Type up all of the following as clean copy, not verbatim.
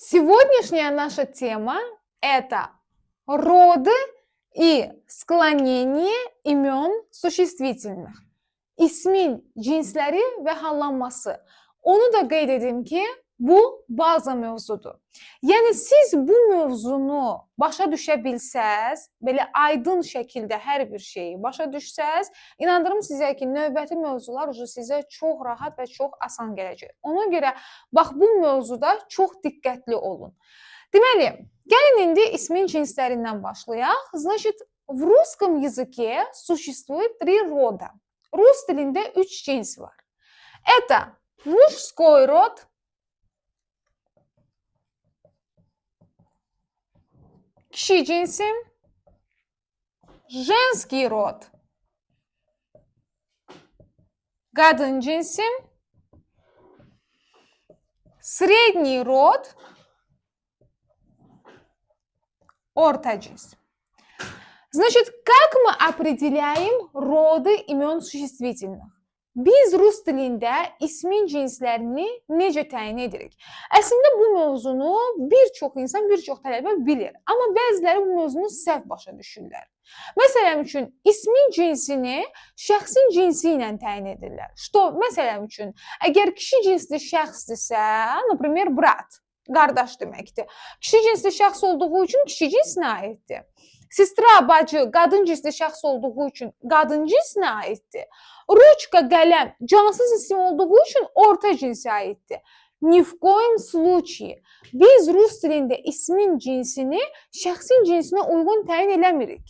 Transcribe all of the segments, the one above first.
Сегодняшняя наша тема – это роды и sклонение imen suşistvительных. İsmin cinsləri və hallanması. Onu da qeyd edim ki, bu baza mövzudur. Yəni siz bu mövzunu başa düşə bilsəz, belə aydın şəkildə hər bir şeyi başa düşsəz, inandırım sizə ki, növbəti mövzular sizə çox rahat və çox asan gələcək. Ona görə bax bu mövzuda çox diqqətli olun. Deməli, gəlin indi ismin cinslərindən başlayaq. Значит, в русском языке существует 3 рода. Rus dilində 3 cins var. Это мужской род, kişi cinsi, женский род, kadın cinsi, средний род, орта cins. Значит, как мы определяем роды имен существительных? Biz rus dilində ismin cinslərini necə təyin edirik? Əslində bu mövzunu bir çox insan, bir çox tələbə bilir. Amma bəziləri bu mövzunu səhv başa düşürlər. Məsələn üçün, ismin cinsini şəxsin cinsi ilə təyin edirlər. Məsələn üçün, əgər kişi cinsli şəxsdirsə, например, brat, qardaş deməkdir. Kişi cinsli şəxs olduğu üçün kişi cinsinə aiddir. Sestra, bacı, qadın cinsli şəxs olduğu üçün qadın cinsinə aiddir. Ruchka, qələm, cansız isim olduğu üçün orta cinsə aiddir. Ни в коем случае biz rus dilində ismin cinsini şəxsin cinsinə uyğun təyin eləmirik.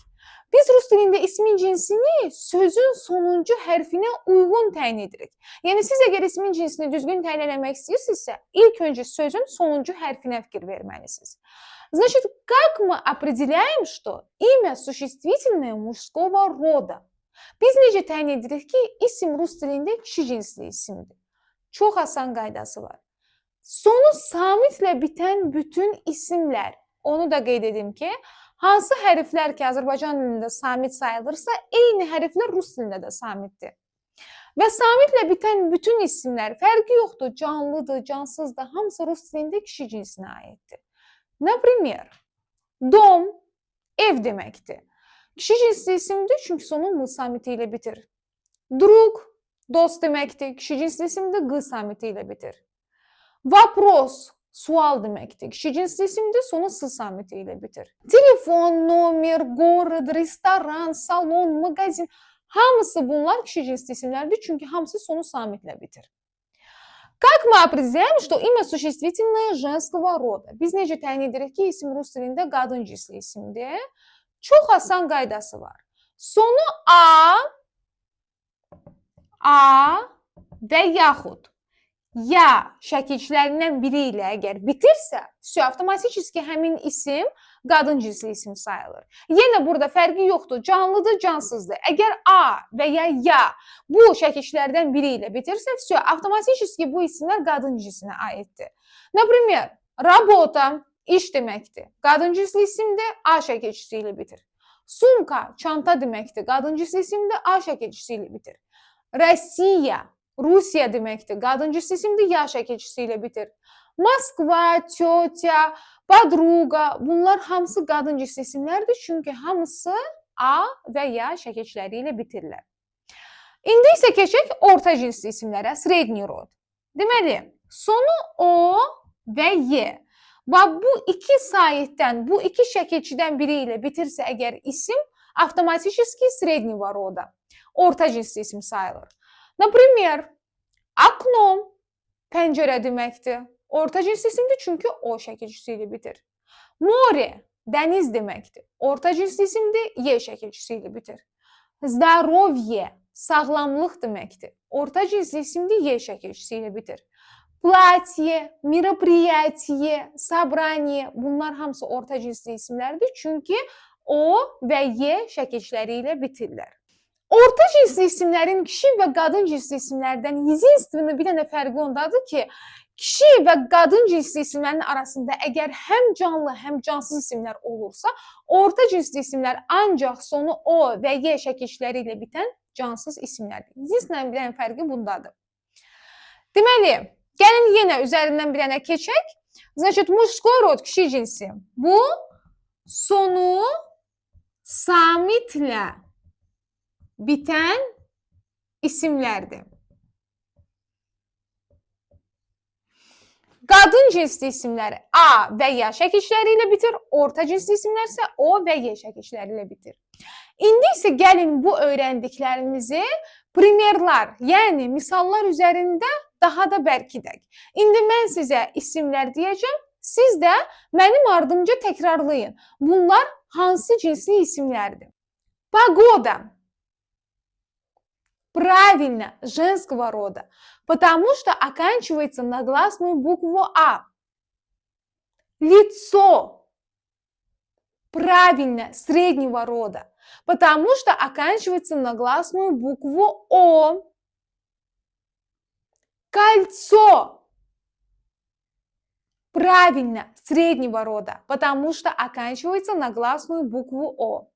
Biz rus dilində ismin cinsini sözün sonuncu hərfinə uyğun təyin edirik. Yəni siz əgər ismin cinsini düzgün təyin eləmək istəyirsinizsə, ilk öncə sözün sonuncu hərfinə fikir verməlisiniz. Значит, как мы определяем, что имя существительное мужского рода? Biz necə təyin edirik ki, isim rus dilində kişi cinsli isimdir? Çox asan qaydası var. Sonu samitlə bitən bütün isimlər, onu da qeyd edim ki, hansı hərflər ki, Azərbaycan dilində samit sayılırsa, eyni hərflər rus dilində də samitdir. Və samitlə bitən bütün isimlər, fərqi yoxdur, canlıdır, cansızdır, hamısı rus dilində kişi cinsinə aiddir. Например, dom, ev deməkdir. Kişi cinsli isimdir, çünki sonu m samiti ilə bitir. Drug, dost deməkdir. Kişi cinsli isimdir, g samiti ilə bitir. Vapros, sual deməkdir. Kişi cinsli isimdir, sonu s samiti ilə bitir. Telefon, nomer, город, restoran, salon, mağazin, hamısı bunlar kişi cinsli isimlərdir, çünki hamısı sonu samitlə bitir. Как мы определяем, что имя существительное женского рода? Biz necə təyin edirik ki, isim rus dilində qadın cinsli isimdir? Çox asan qaydası var. Sonu a və yaxud ya şəkilçilərindən biri ilə əgər bitirsə, avtomatik həmin isim qadın cinsli isim sayılır. Yenə burada fərqi yoxdur, canlıdır, cansızdır. Əgər a və ya bu şəkilçilərdən biri ilə bitirsə, avtomatik bu isimlər qadın cinsinə aiddir. Например, работа, iş deməkdir. Qadın cinsli isimdir, a şəkilçisi ilə bitir. Sumka, çanta deməkdir. Qadın cinsli isimdir, a şəkilçisi ilə bitir. Россия, Rusiya deməkdir. Qadın cinsli isimdir, ya şəkilçisi ilə bitir. Moskva, tётя, подруга, bunlar hamısı qadın cinsli isimlərdir, çünki hamısı a və ya şəkilçiləri ilə bitirlər. İndi isə keçək orta cinsli isimlərə, средний род. Deməli, sonu o və y. Bu iki saytdan, bu iki şəkilçidən biri ilə bitirsə əgər isim, avtomatik среднего рода, orta cinsli isim sayılır. Например, окно, pəncərə deməkdir. Orta cinsli isimdir, çünki o şəkilçisi ilə bitir. Море, dəniz deməkdir. Orta cinsli isimdir, y şəkilçisi ilə bitir. Здоровье, sağlamlıq deməkdir. Orta cinsli isimdir, y şəkilçisi ilə bitir. Платье, мероприятие, собрание, bunlar hamısı orta cinsli isimlərdir, çünki o və y şəkilçiləri ilə bitirlər. Orta cinsli isimlərin kişi və qadın cinsli isimlərdən единственный bir dənə fərqi ondadır ki, kişi və qadın cinsli isimlərin arasında əgər həm canlı, həm cansız isimlər olursa, orta cinsli isimlər ancaq sonu o və y şəkilçiləri ilə bitən cansız isimlərdir. единственный bir dənə fərqi bundadır. Deməli, gəlin yenə üzərindən bir dənə keçək. Значит, mужской rod, kişi cinsi. Bu sonu samitlə biten isimlerdir. Qadın cinsli isimləri A və Y şəkilləri ilə bitir, orta cinsli isimlər isə O və Y şəkilləri ilə bitir. İndi isə gəlin bu öyrəndiklərimizi primerlər, yəni misallar üzərində daha da bərkidək. İndi mən sizə isimlər deyəcəm, siz də mənim ardımca təkrarlayın. Bunlar hansı cinsli isimlərdir? Погода. Правильно, женского рода, потому что оканчивается на гласную букву А. Лицо. Правильно, среднего рода, потому что оканчивается на гласную букву О. Кольцо. Правильно, среднего рода, потому что оканчивается на гласную букву О.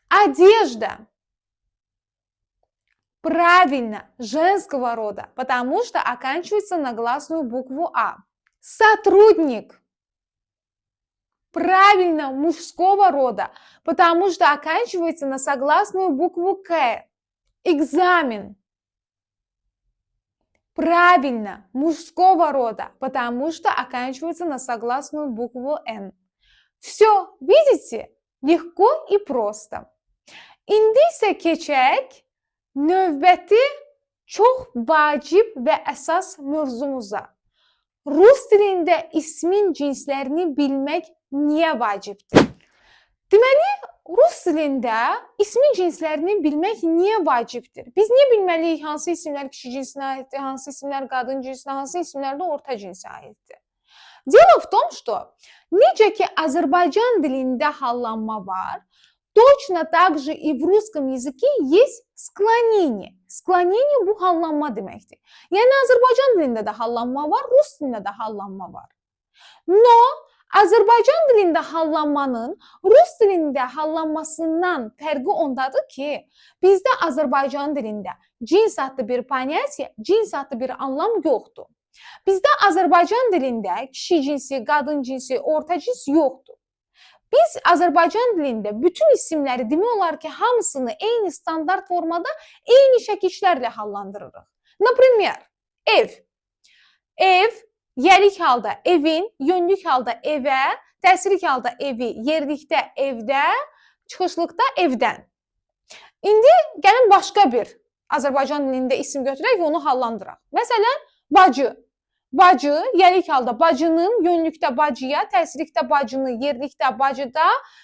Одежда. Правильно, женского рода, потому что оканчивается на гласную букву А. Сотрудник. Правильно, мужского рода, потому что оканчивается на согласную букву К. Экзамен. Правильно, мужского рода, потому что оканчивается на согласную букву Н. Все, видите? Легко и просто. İndi isə keçək növbəti çox vacib və əsas mövzumuza. Rus dilində ismin cinslərini bilmək niyə vacibdir? Deməli, Rus dilində ismin cinslərini bilmək niyə vacibdir? Biz niyə bilməliyik hansı isimlər kişi cinsinə aiddir, hansı isimlər qadın cinsinə, hansı isimlər də orta cinsə aiddir? Дело в том, что necə ki Azərbaycan dilində hallanma var, точно так же и в русском языке есть склонение. Склонение bu hallanma deməkdir. Yəni Azərbaycan dilində də hallanma var, Rus dilində də hallanma var. No, Azərbaycan dilində hallanmanın Rus dilində hallanmasından fərqi ondadır ki, bizdə Azərbaycan dilində cins adlı bir понятие, cins adlı bir anlam yoxdur. Bizdə Azərbaycan dilində kişi cinsi, qadın cinsi, orta cins yoxdur. Biz Azərbaycan dilində bütün isimləri demək olar ki, hamısını eyni standart formada, eyni şəkillərlə hallandırırıq. Например, ev. Ev, yerlik halda evin, yönlük halda evə, təsirlik halda evi, yerlikdə evdə, çıxışlıqda evdən. İndi gəlin başqa bir Azərbaycan dilində isim götürək və onu hallandıraq. Məsələn, bacı. Bacı, yerlik halda bacının, yönlükdə bacıya, təsirlikdə bacını, yerlikdə bacıda,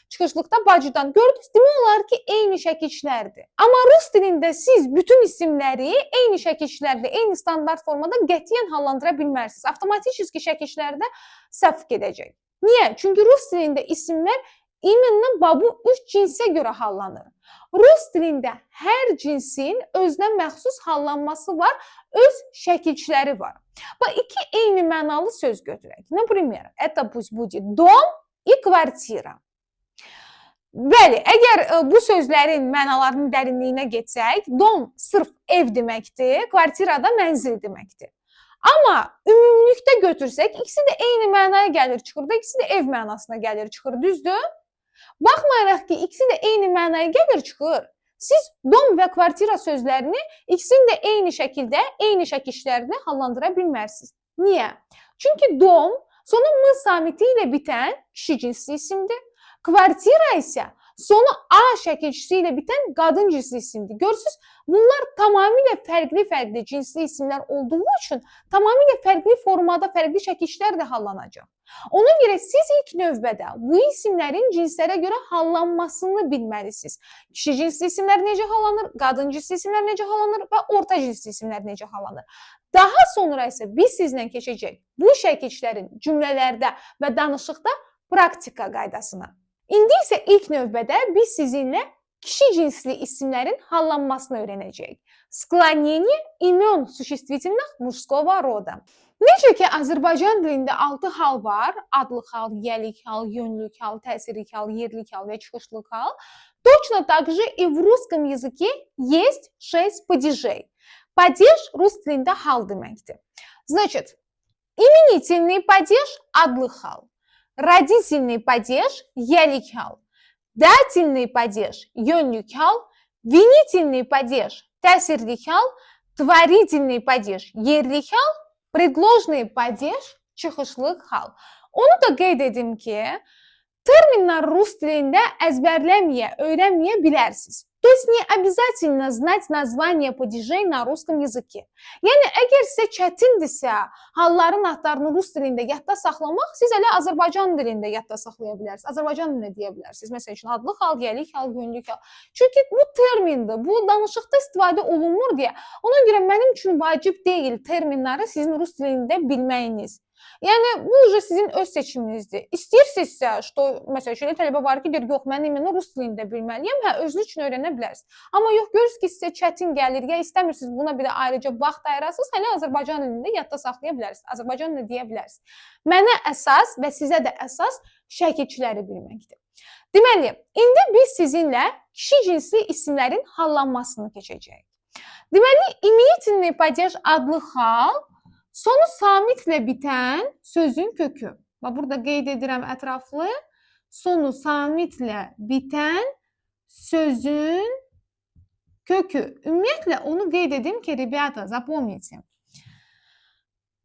çıxışlıqda bacıdan. Gördünüz, demək olar ki, eyni şəkillərdir. Amma Rus dilində siz bütün isimləri eyni şəkillərlə, eyni standart formada qətiyyən hallandıra bilmərsiniz. Avtomatik şəkillərdə səhv gedəcək. Niyə? Çünki Rus dilində isimlər imенно bu üç cinsə görə hallanır. Rus dilində hər cinsin özünə məxsus hallanması var, öz şəkilləri var. Bax, iki eyni mənalı söz götürək. Например, это пусть будет дом и квартира. Bəli, əgər bu sözlərin mənalarının dərinliyinə getsək, dom sırf ev deməkdir, kvartira da mənzil deməkdir. Amma ümumlikdə götürsək, ikisi də eyni mənaya gəlir çıxır da, ikisi də ev mənasına gəlir çıxır, düzdür? Baxmayaraq ki, ikisi də eyni mənaya gəlir çıxır. Siz dom və kvartira sözlərini ikisini də eyni şəkildə, eyni şəkillərdə hallandıra bilmərsiniz. Niyə? Çünki dom sonu m samiti ilə bitən kişi cinsli isimdir. Kvartira isə sonu a şəkilçisi ilə bitən qadın cinsli isimdir. Görürsünüz, bunlar tamamilə fərqli cinsli isimlər olduğu üçün tamamilə fərqli formada, fərqli şəkillərdə hallanacaq. Ona görə siz ilk növbədə bu isimlərin cinslərə görə hallanmasını bilməlisiniz. Kişi cinsli isimlər necə hallanır, qadın cinsli isimlər necə hallanır və orta cinsli isimlər necə hallanır. Daha sonra isə biz sizlə keçəcək bu şəkillərin cümlələrdə və danışıqda praktika qaydasına. İndi isə ilk növbədə biz sizinlə kişi cinsli isimlərin hallanmasını öyrənəcəyik. Склонение имен существительных мужского рода. Necə ki, Azərbaycan dilində 6 hal var, adlı hal, yelik hal, yönlük hal, təsirlik hal, yerlik hal və çıxışlıq hal. Точно так же и в русском языке есть 6 падежей. Падеж rus dilində hal deməkdir. Значит, Именительный падеж adlı hal. Родительный падеж yelik hal. Дательный падеж yönlük hal. Винительный падеж тəsirlik hal. Творительный падеж yerlik hal. Предложный падеж çıxışlıq hal. Onu da qeyd edim ki, терминlər rus dilində əzbərləməyə, öyrənməyə bilərsiniz. То есть не обязательно знать название падежей на русском языке. Yəni əgər sizə çətindirsə, halların adlarını rus dilində yadda saxlamaq, siz elə Azərbaycan dilində yadda saxlaya bilərsiniz. Azərbaycan dilində deyə bilərsiniz. Məsəl üçün adlı hal, yelik hal, yönlük hal. Çünki bu termindir, bu danışıqda istifadə olunmur deyə. Ona görə mənim üçün vacib deyil terminləri sizin rus dilində bilməyiniz. Yəni bu уже sizin öz seçiminizdir. İstəyirsinizsə, məsəl üçün tələbə var ki, deyir, yox, mən imенно rus dilində bilməliyəm, hə, özünüz üçün öyrənə bilərsiniz. Amma yox, görürsünüz ki, sizə çətin gəlir, ya istəmirsiniz buna bir də ayrıca vaxt ayırasınız, hələ Azərbaycan dilində yadda saxlaya bilərsiniz. Azərbaycan dilində deyə bilərsiniz. Mənə əsas və sizə də əsas şəkilçiləri bilməkdir. Deməli, indi biz sizinlə kişi cinsli isimlərin hallanmasını keçəcəyik. Deməli, imenительный падеж adlı hal sonu samitlə bitən sözün kökü. Və burada qeyd edirəm ətraflı. Sonu samitlə bitən sözün kökü. Ümumiyyətlə onu qeyd edim ki, rебята, запомните.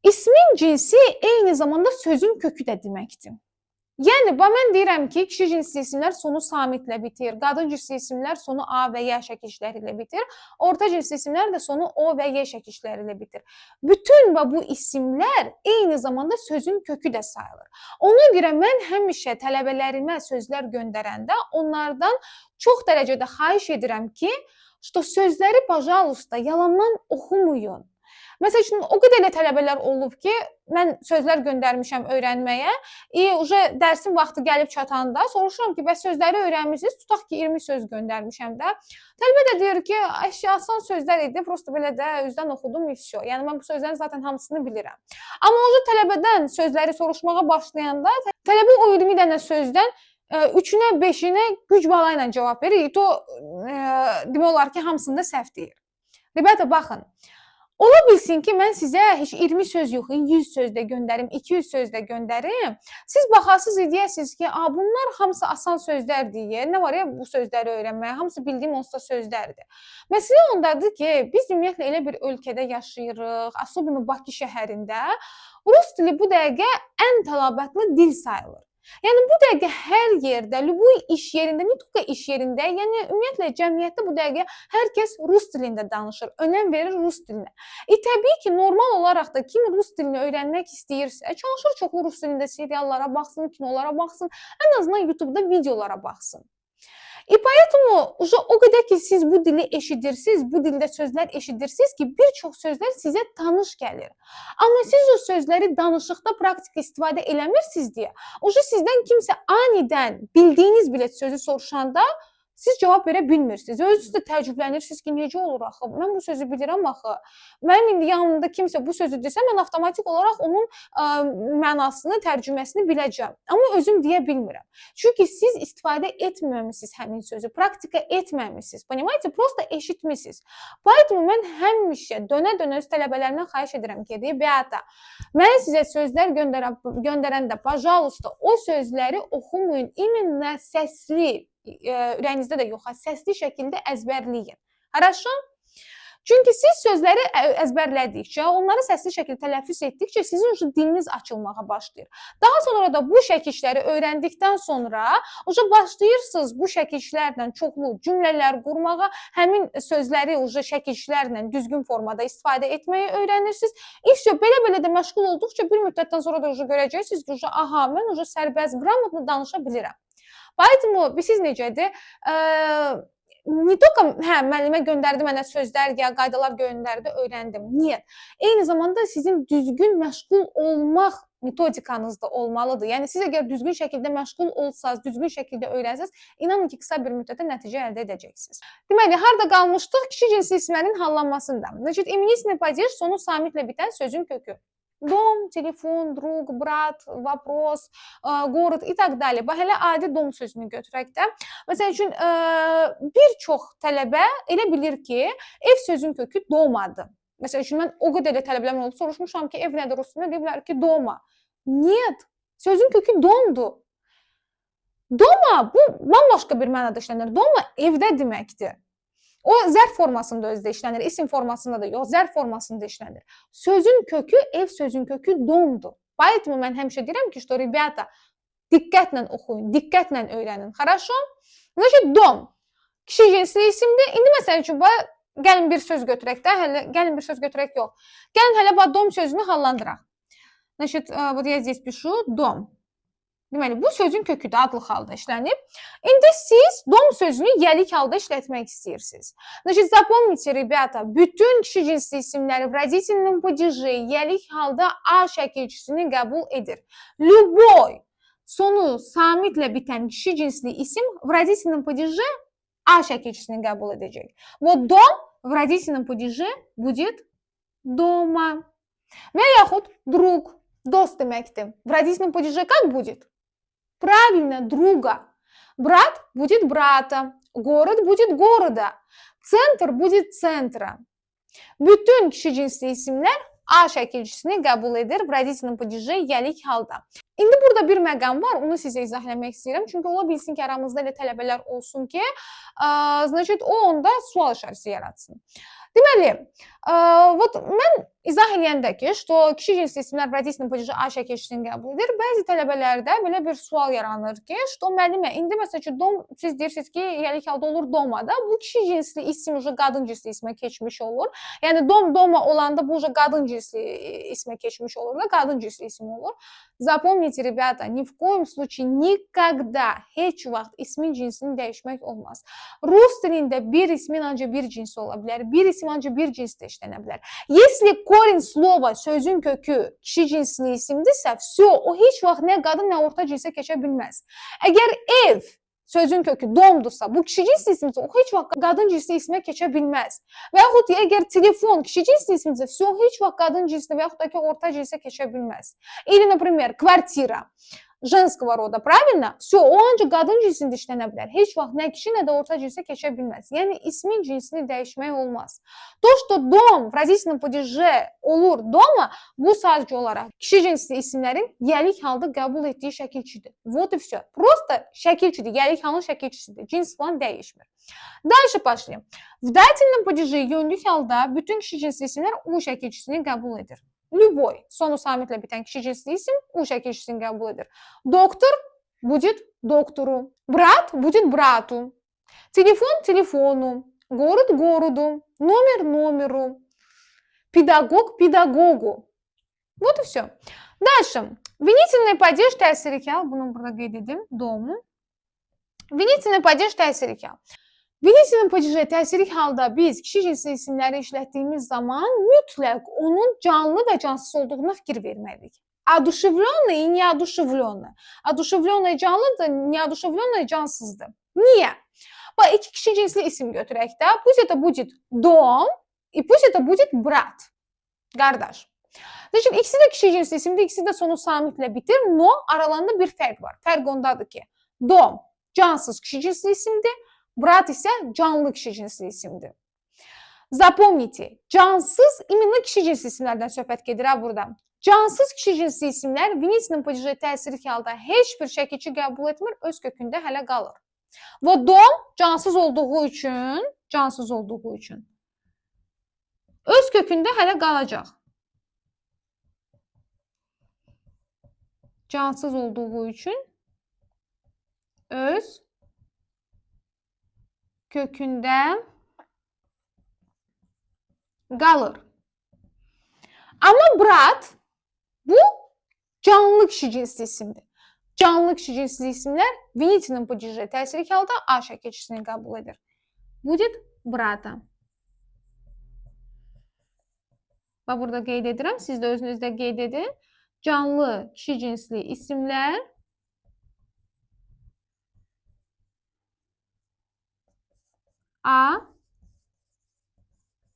İsmin cinsi eyni zamanda sözün kökü də deməkdir. Yəni, mən deyirəm ki, kişi cinsli isimlər sonu samitlə bitir, qadın cinsli isimlər sonu A və Y şəkilləri ilə bitir, orta cinsli isimlər də sonu O və Y şəkilləri ilə bitir. Bütün bu isimlər eyni zamanda sözün kökü də sayılır. Ona görə mən həmişə tələbələrimə sözlər göndərəndə onlardan çox dərəcədə xahiş edirəm ki, sözləri, pajalosta, yalandan oxumayın. Məsəl üçün, o qədər elə tələbələr olub ki, mən sözlər göndərmişəm öyrənməyə, dərsin vaxtı gəlib çatanda soruşuram ki, bəs sözləri öyrənmişsiniz, tutaq ki, 20 söz göndərmişəm də. Tələbə də deyir ki, asan sözlər idi, prosto belə də üzdən oxudum, ifşo. Yəni, mən bu sözlərin zaten hamısını bilirəm. Amma tələbədən sözləri soruşmağa başlayanda, tələbə o 20 dənə sözdən 3-ünə, 5-inə güc bala ilə cavab verir. Demək olar ki, hamısında səhv deyir. Ribətə, baxın. Ola bilsin ki, mən sizə heç 20 söz yox, 100 söz də göndərim, 200 söz də göndərim. Siz baxasınız, deyəsiniz ki, bunlar hamısı asan sözlər deyə, nə var ya bu sözləri öyrənməyə, hamısı bildiyim onsuz da sözlərdir. Məsələ ondadır ki, biz ümumiyyətlə elə bir ölkədə yaşayırıq, особенно Bakı şəhərində, rus dili bu dəqiqə ən tələbatlı dil sayılır. Yəni bu dəqiqə hər yerdə, любой iş yerində, не только iş yerində, yəni ümumiyyətlə cəmiyyətdə bu dəqiqə hər kəs rus dilində danışır, önəm verir rus dilinə. Təbii ki, normal olaraq da kim rus dilini öyrənmək istəyirsə, çalışır çoxlu rus dilində seriallara baxsın, kinolara baxsın, ən azından YouTube-da videolara baxsın. Поэтому o qədər ki, siz bu dili eşidirsiniz, bu dildə sözlər eşidirsiniz ki, bir çox sözlər sizə tanış gəlir. Amma siz o sözləri danışıqda praktik istifadə eləmirsiniz deyə, sizdən kimsə anidən bildiyiniz bir sözü soruşanda siz cavab verə bilmirsiniz. Özünüz də təəccüblənirsiniz ki, necə olur axı? Mən bu sözü bilirəm axı. Mənim indi yanımda kimsə bu sözü desə, mən avtomatik olaraq onun mənasını, tərcüməsini biləcəm. Amma özüm deyə bilmirəm. Çünki siz istifadə etməmisiniz həmin sözü, praktika etməmisiniz. Понимаете? Просто eşitmisiniz. Поэтому mən həmişə dönə-dönə öz tələbələrimdən xahiş edirəm ki, rебята, mən sizə sözlər göndərəndə, pajalosta, o sözləri oxumayın, imенно səsli, ürəyinizdə də yox, səsli şəkildə əzbərləyin. Хорошо? Çünki siz sözləri əzbərlədikcə, onları səsli şəkildə tələffüz etdikcə sizin diliniz açılmağa başlayır. Daha sonra da bu şəkilləri öyrəndikdən sonra başlayırsınız bu şəkillərlə çoxlu cümlələr qurmağa, həmin sözləri şəkillərlə düzgün formada istifadə etməyi öyrənirsiniz. Belə-belə də məşğul olduqca bir müddətdən sonra da görəcəksiniz ki, aha, mən sərbəst, qramatlı danışa bilirəm. Поэтому siz necədir? Не только müəllimə göndərdi mənə sözlər, ya qaydalar göndərdi, öyrəndim. Niyə? Eyni zamanda sizin düzgün məşğul olmaq metodikanız da olmalıdır. Yəni siz əgər düzgün şəkildə məşğul olsanız, düzgün şəkildə öyrənsəz, inanın ki, qısa bir müddətdə nəticə əldə edəcəksiniz. Deməli, harda qalmışdıq? Kişi cinsli isimlərin hallanmasında. Именительный падеж sonu samitlə bitən sözün kökü. Dom, telefon, druq, brat, vapros, город и так далее. Elə adi dom sözünü götürək də. Məsəl üçün, bir çox tələbə elə bilir ki, ev sözün kökü domadır. Məsələn üçün mən o qədər də tələbələrim oldu. Soruşmuşam ki, ev nədir rus dilində? Deyiblər ki, doma. Нет. Sözün kökü domdur. Doma bu bambaşqa bir mənada işlənir. Doma evdə deməkdir. O zərf formasında özdə işlənir, isim formasında da yox, zərf formasında işlənir. Sözün kökü, ev sözün kökü domdur. Поэтому mən həmişə deyirəm ki, что, ребята, diqqətlə oxuyun, diqqətlə öyrənin. Хорошо? Значит, dom kişi cinsli isimdir. İndi məsəl üçün gəlin bir söz götürək də, gəlin bir söz götürək yox. Gəlin hələ bu dom sözünü hallandıraq. Значит, вот я здесь пишу dom. Deməli, bu sözün kökü də adlı halda işlənib. İndi siz dom sözünü yəlik halda işlətmək istəyirsiniz. Значит, запомните, ребята, bütün kişi cinsli isimləri в родительном падеже yəlik halda A şəkilçisini qəbul edir. Любой sonu samitlə bitən kişi cinsli isim в родительном падеже A şəkilçisini qəbul edəcək. Вот dom в родительном падеже будет дома. Və yaxud друг, dost deməkdir. В родительном падеже как будет? Правильно, друга. Брат будет брата. Город будет города. Центр будет центра. Bütün kişi cinsli isimlər A şəkilçisini qəbul edir в родительном падеже yəlik halda. İndi burada bir məqam var, onu sizə izah eləmək istəyirəm. Çünki ola bilsin ki, aramızda elə tələbələr olsun ki, значит, o onda sual işarəsi yaratsın. Deməli, вот mən izah eləyəndə ki, что kişi cinsli isimlər в родительном падеже A şəkilçisini qəbul edir. Bəzi tələbələrdə belə bir sual yaranır ki, что müəllimə, indi məsəl üçün dom, siz deyirsiniz ki, yəlik halda olur domada. Bu kişi cinsli isim уже qadın cinsli ismə keçmiş olur. Yəni doma olanda bu уже qadın cinsli ismə keçmiş olur da, qadın cinsli isim olur. Запомните, rебята, ни в коем случае никогда heç vaxt ismin cinsini dəyişmək olmaz. Rus dilində bir ismin ancaq bir cinsi ola bilər. Bir isim ancaq bir cinsdə işlənə bilər. Если корень slova sözün kökü kişi cinsli isimdirsə, все, o heç vaxt nə qadın, nə orta cinsə keçə bilməz. Əgər ev sözün kökü domdursa, bu kişi cinsli isimdirsə, o heç vaxt qadın cinsli ismə keçə bilməz. Və yaxud əgər telefon kişi cinsli isimdirsə, все, heç vaxt qadın cinsli və yaxud da ki, orta cinsə keçə bilməz. Или, например, квартира женского рода, правильно? Все, o ancaq qadın cinsində işlənə bilər. Heç vaxt nə kişi, nə də orta cinsə keçə bilməz. Yəni, ismin cinsini dəyişmək olmaz. То, что dom в родительном падеже olur doma, bu sadəcə olaraq kişi cinsli isimlərin yəlik halda qəbul etdiyi şəkilçidir. Вот и все. Просто şəkilçidir, yəlik halın şəkilçisidir. Cins falan dəyişmir. Дальше пошли. В дательном падеже yönlük halda bütün kişi cinsli isimlər U şəkilçisini qəbul edir. Любой sonu samitlə bitən kişi cinsli isim U şəkilçisini qəbul edir. Doktor будет доктору. Брат будет брату. Телефон телефону. Город городу. Номер номеру. Педагог педагогу. Вот и все. Дальше. Винительный падеж təsirkar. Bunu burada qeyd edim. Domu. Viniительный падеж təsirkar. Viniительном падеже təsirik halda biz kişi cinsli isimləri işlətdiyimiz zaman mütləq onun canlı və cansız olduğuna fikir verməliyik. Одушевленный и неодушевленный. Одушевленный canlıdır, неодушевленный cansızdır. Niyə? Bax, iki kişi cinsli isim götürək də. Pусть это будет дом и пусть это будет брат. Qardaş. Значит, ikisi də kişi cinsli isimdir, ikisi də sonu samitlə bitir. No, aralarında bir fərq var. Fərq ondadır ki, dom cansız kişi cinsli isimdir. Brat isə canlı kişi cinsli isimdir. Запомните, cansız именно kişi cinsli isimlərdən söhbət gedir ha burada. Cansız kişi cinsli isimlər viniительном падеже təsirli halda heç bir şəkilçi qəbul etmir, öz kökündə hələ qalır. Və dom cansız olduğu üçün öz kökündə hələ qalacaq. Cansız olduğu üçün öz kökündə qalır. Amma brat bu canlı kişi cinsli isimdir. Canlı kişi cinsli isimlər viniительном падеже təsirli halda A şəkilçisini qəbul edir. Будет брата. Və burada qeyd edirəm, siz də özünüzdə qeyd edin. Canlı kişi cinsli isimlər A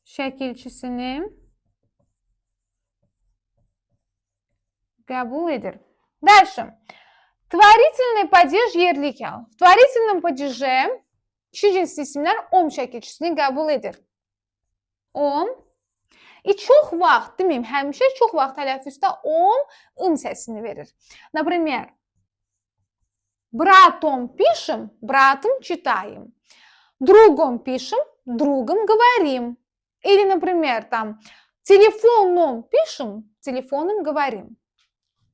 şəkilçisini qəbul edir. Дальше. Творительный падеж yerlik hal. В творительном падеже kişi cinsli isimlər om şəkilçisini qəbul edir. Om. Çox vaxt, deməyim, həmişə çox vaxt tələffüzdə ım səsini verir. Например, братом пишем, братом читаем. Другом пишем, другом говорим. Или, например, там, телефоном пишем, телефоном говорим.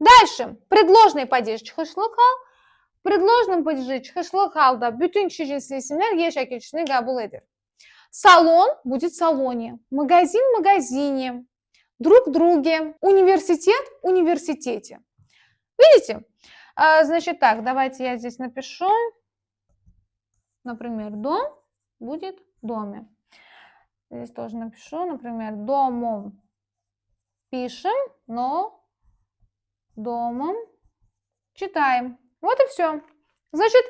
Dальше. Предложный падеж çıxışlı hal. Предложным падежи çıxışlı halda bütün kişi cinsli isimlər Y şəkilçisini qəbul edir. Салон будет в салоне, магазин в магазине, друг в друге, университет в университете. Видите? Значит так, давайте я здесь напишу. Например, дом будет в доме. Здесь тоже напишу, например, домом пишем, но домом читаем. Вот и все. Значит,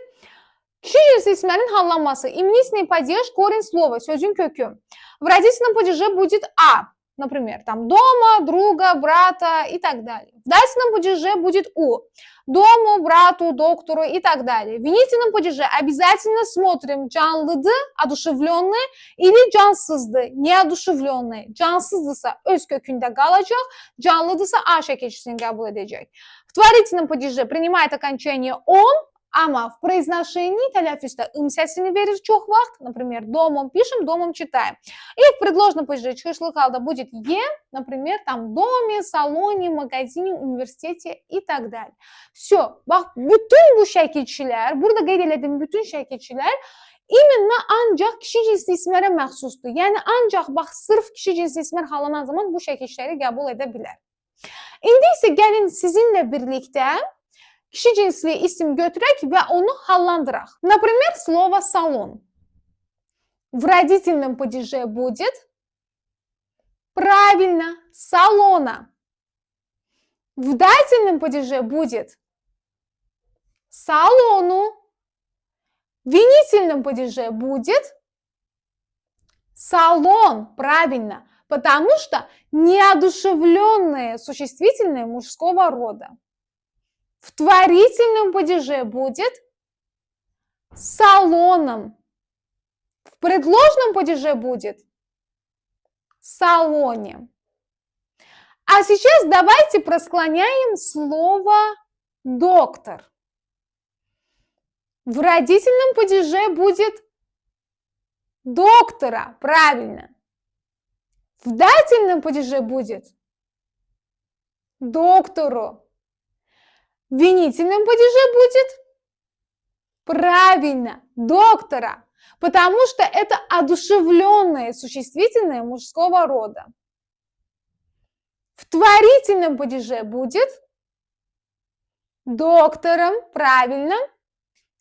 kişi cinsli isimlərin hallanması. Именительный падеж, корень слова, sözün kökü. В родительном падеже будет А. Например, там дома, друга, брата и так далее. В дательном падеже будет У. Дому, брату, доктору и так далее. В винительном падеже обязательно смотрим canlıdı, одушевленный или cansızdı, неодушевленный. Cansızdısa öz kökünde kalacak, canlıdısa A şəkilçisini qəbul edəcək. В творительном падеже принимает окончание он, Amma в произношении тələffüzdə səsini verir çox vaxt. Например, домом пишем, домом читаем. И в предложном падеже çıxışlı halda будет Е, например, там в доме, салоне, магазине, университете и так далее. Все. Bax, bütün bu şəkilçilər, burada qeyd etdiyim bütün şəkilçilər iminlə ancaq kişi cinsli isimlərə məxsusdur. Yəni ancaq bax, sırf kişi cinsli isimlər hallanan zaman bu şəkilçiləri qəbul edə bilər. İndi isə gəlin sizinlə birlikdə kişi cinsli isim götürək və onu hallandıraq. Например, слово салон. В родительном падеже будет правильно салона. В дательном падеже будет салону. В винительном падеже будет салон. Правильно. Потому что неодушевленные существительные мужского рода. В творительном падеже будет салоном. В предложном падеже будет салоне. А сейчас давайте просклоняем слово доктор. В родительном падеже будет доктора. Правильно. В дательном падеже будет доктору. В винительном падеже будет правильно доктора, потому что это одушевленные существительные мужского рода. В творительном падеже будет доктором, правильно,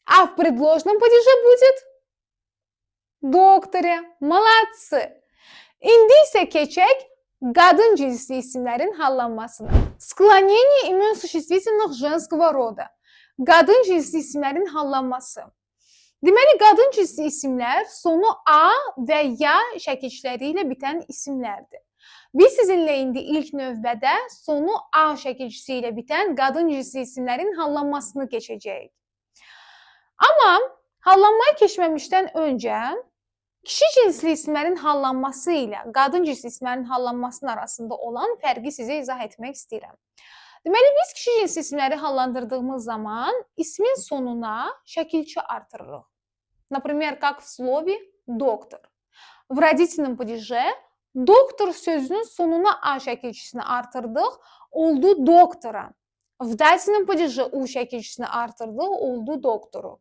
а в предложном падеже будет докторе. Молодцы. İndi isə keçək qadın cinsli isimlərin hallanmasına. Склонение имен существительных женского рода. Qadın cinsli isimlərin hallanması. Deməli, qadın cinsli isimlər sonu A və Ya şəkilçiləri ilə bitən isimlərdir. Biz sizinlə indi ilk növbədə sonu A şəkilçisi ilə bitən qadın cinsli isimlərin hallanmasını keçəcəyik. Amma hallanmaya keçməmişdən öncə kişi cinsli isimlərin hallanması ilə qadın cinsli isimlərin hallanmasının arasında olan fərqi sizə izah etmək istəyirəm. Deməli, biz kişi cinsli isimləri hallandırdığımız zaman ismin sonuna şəkilçi artırırıq. Например, как в слове доктор. В родительном падеже доктор sözünün sonuna A şəkilçisini artırdıq, oldu doktora. В дательном падеже U şəkilçisini artırdıq, oldu doktoru.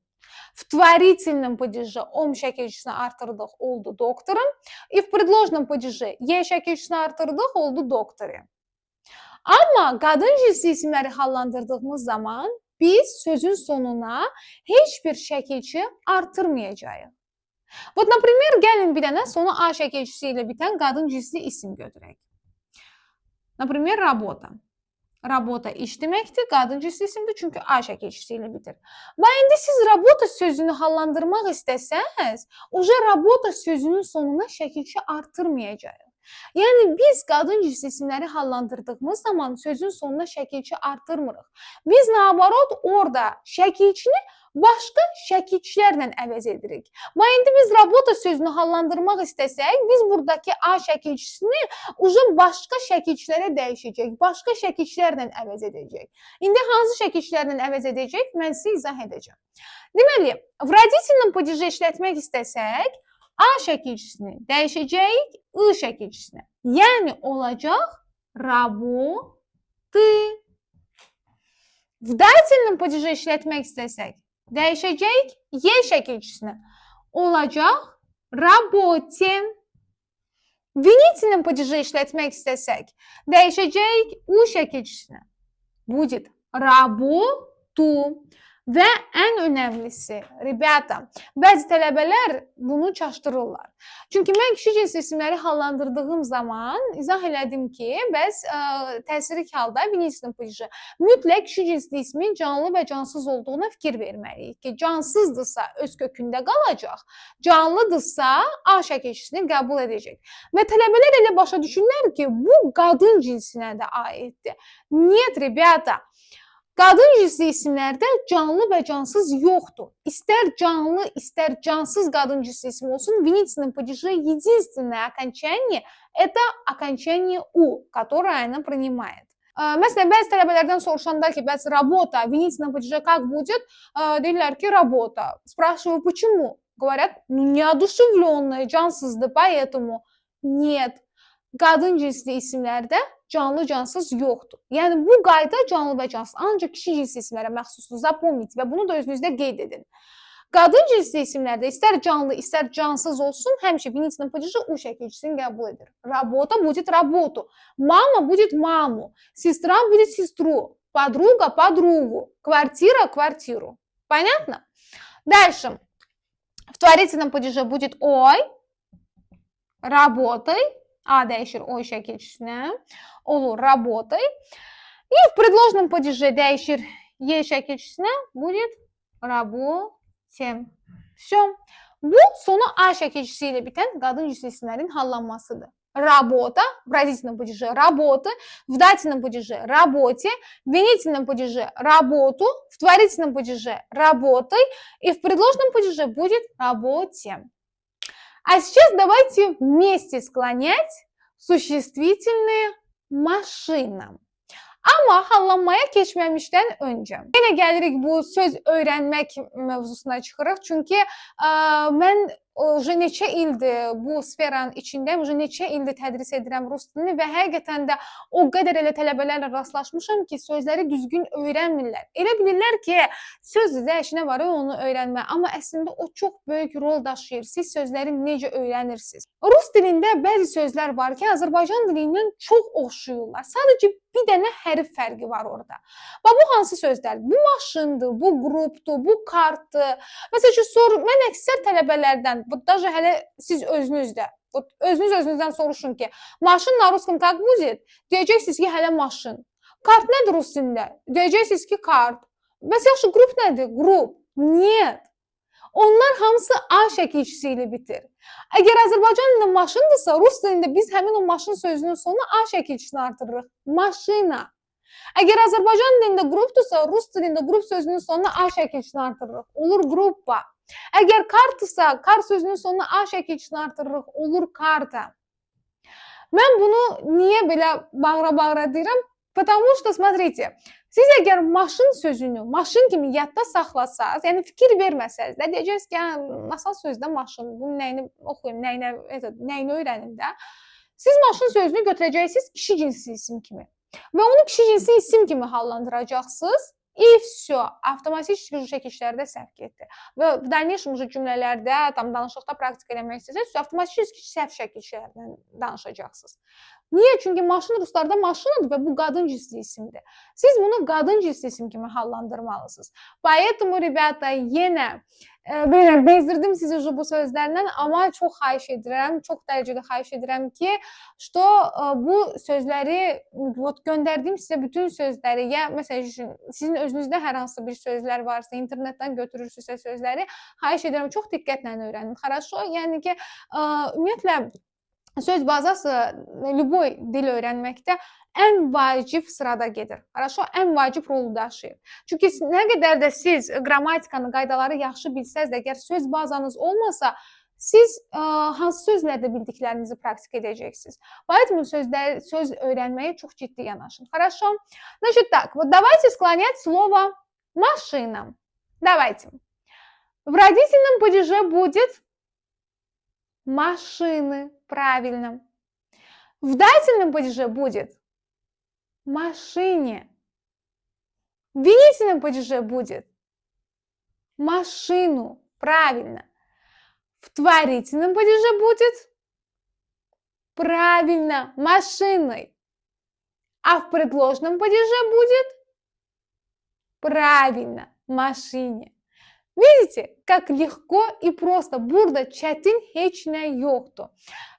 В творительном падеже ом şəkilçisini artırdıq, oldu doktorun. И в предложном падеже E şəkilçisini artırdıq, oldu doktori. Amma qadın cinsli isimləri hallandırdığımız zaman biz sözün sonuna heç bir şəkilçi artırmayacağıq. Вот, например, gəlin bir dənə sonu A şəkilçisi ilə bitən qadın cinsli isim götürək. Например, работа. Работа iş deməkdir, qadın cinsli isimdir, çünki A şəkilçisi ilə bitir. Və indi siz работа sözünü hallandırmaq istəsəz, уже работа sözünün sonuna şəkilçi artırmayacağıq. Yəni biz qadın cinsli isimləri hallandırdığımız zaman sözün sonuna şəkilçi artırmırıq. Biz nabarot orada şəkilçini başqa şəkilçilərlə əvəz edirik. Və indi biz rabota sözünü hallandırmaq istəsək, biz buradakı A şəkilçisini uzun başqa şəkilçilərə dəyişəcək, başqa şəkilçilərlə əvəz edəcək. İndi hansı şəkilçilərlə əvəz edəcək? Mən sizə izah edəcəm. Deməli, в родительном падеже işlətmək istəsək, A şəkilçisini dəyişəcəyik I şəkilçisinə. Yəni olacaq работы. В дательном падеже işlətmək istəsək, dəyişəcəyik Y şəkilçisinə. Olacaq работе. В винительном падеже işlətmək istəsək, dəyişəcəyik U şəkilçisinə. Будет работу. Və ən önəmlisi, ribята, bəzi tələbələr bunu çaşdırırlar. Çünki mən kişi cinsli isimləri hallandırdığım zaman izah elədim ki, bəs təsirik halda birinci padejə mütləq kişi cinsli ismin canlı və cansız olduğuna fikir verməliyik ki, cansızdırsa öz kökündə qalacaq, canlıdırsa A şəkilçisini qəbul edəcək. Və tələbələr elə başa düşürlər ki, bu qadın cinsinə də aiddir. Niyet, ribята. Qadın cinsli isimlərdə canlı və cansız yoxdur. İstər canlı, istər cansız qadın cinsli isim olsun, в винительном падеже единственное окончание – это окончание «у», которое она принимает. Məsələn, bəzi tələbələrdən soruşanda ki, bəs работа, в винительном падеже как будет? Deyirlər ki, работа. Спрашиваю, почему? Говорят, неодушевленное, cansızdır, поэтому. Нет. Qadın cinsli isimlərdə canlı, cansız yoxdur. Yəni, bu qayda canlı və cansız ancaq kişi cinsli isimlərə məxsusdur. Zapomnite və bunu da özünüzdə qeyd edin. Qadın cinsli isimlərdə istər canlı, istər cansız olsun, həmişə винительном падеже U şəkilçisini qəbul edir. Работа будет работу. Мама будет маму. Сестра будет сестру. Подруга – подругу. Квартира – квартиру. Понятно? Дальше. В творительном падеже будет ой, работай. A dəyişir o şəkilçisinə, olur работай. И в предложном падеже dəyişir Y şəkilçisinə, будет работе. Все. Bu sonu A şəkilçisi ilə bitən qadın cinsli isimlərin hallanmasıdır. Работа, в родительном падеже работа, в дательном падеже работе, в винительном падеже работу, в творительном падеже работай и в предложном падеже будет работе. А сейчас давайте вместе склонять sуществительные машина. Amma hallanmaya keçməmişdən öncə. Yenə gəlirik bu söz öyrənmək mövzusuna çıxırıq. Çünki mən neçə ildir bu sferanın içindəyim, neçə ildir tədris edirəm rus dilini və həqiqətən də o qədər elə tələbələrlə rastlaşmışam ki, sözləri düzgün öyrənmirlər. Elə bilirlər ki, söz dəyişinə var onu öyrənmə, amma əslində o çox böyük rol daşıyır. Siz sözləri necə öyrənirsiniz? Rus dilində bəzi sözlər var ki, Azərbaycan dilindən çox oxşuyurlar. Sadəcə bir dənə hərf fərqi var orada. Və bu hansı sözlərdir? Bu maşındır, bu qrupdur, bu kartdır. Məsələn, mən əksər tələbələrdən, даже hələ siz özünüzdə, özünüzdən soruşun ki, maşın na ruskum как будет? Deyəcəksiniz ki, hələ maşın. Kart nədir rus dilində? Deyəcəksiniz ki, kart. Bəs yaxşı, qrup nədir? Qrup. Нет. Onlar hamısı A şəkilçisi ilə bitir. Əgər Azərbaycan dilində maşındırsa, rus dilində biz həmin o maşın sözünün sonuna A şəkilçisini artırırıq. Maşina. Əgər Azərbaycan dilində qrupdursa, rus dilində qrup sözünün sonuna A şəkilçisini artırırıq. Olur qruppa. Əgər kartdırsa, kart sözünün sonuna A şəkilçisini artırırıq. Olur karta. Mən bunu niyə belə bağıra-bağıra deyirəm? Потому что, смотрите, siz əgər maşın sözünü, maşın kimi yadda saxlasaz, yəni fikir verməsəz də, deyəcəksiniz ki, nasal sözdə maşın, bunun nəyini oxuyum, nəyini öyrənim də. Siz maşın sözünü götürəcəksiniz kişi cinsi isim kimi və onu kişi cinsi isim kimi hallandıracaqsınız. И все, avtomatik şəkillərdə səhv getdi. Və в дальнейшем cümlələrdə, danışıqda praktika eləmək istəsəz, avtomatik səhv şəkillərdən danışacaqsınız. Niyə? Çünki maşın ruslarda maşınadır və bu qadın cinsli isimdir. Siz bunu qadın cinsli isim kimi hallandırmalısınız. Поэтому, ribята, yenə bezdirdim sizi bu sözlərlə, amma çox xahiş edirəm, çox dərəcədə xahiş edirəm ki, что bu sözləri, göndərdiyim sizə bütün sözləri, ya məsələn, sizin özünüzdə hər hansı bir sözlər varsa, internetdən götürürsünüzsə sözləri, xahiş edirəm, çox diqqətlə öyrənin. Хорошо? Yəni ki, ümumiyyətlə, söz bazası любой dil öyrənməkdə ən vacib sırada gedir. Хорошо, ən vacib rolu daşıyır. Çünki nə qədər də siz qrammatikanı, qaydaları yaxşı bilsəz də, əgər söz bazanız olmasa, siz hansı sözlərdə bildiklərinizi praktik edəcəksiniz. Поэтому söz öyrənməyə çox ciddi yanaşın. Хорошо? Значит так, вот давайте склонять слово машина. Давайте. В родительном падеже будет машины, правильно. В дательном падеже будет машине. В винительном падеже будет машину, правильно. В творительном падеже будет правильно машиной. А в предложном падеже будет правильно машине. Видите, как lегко и просто. Burada çətin heç nə yoxdur.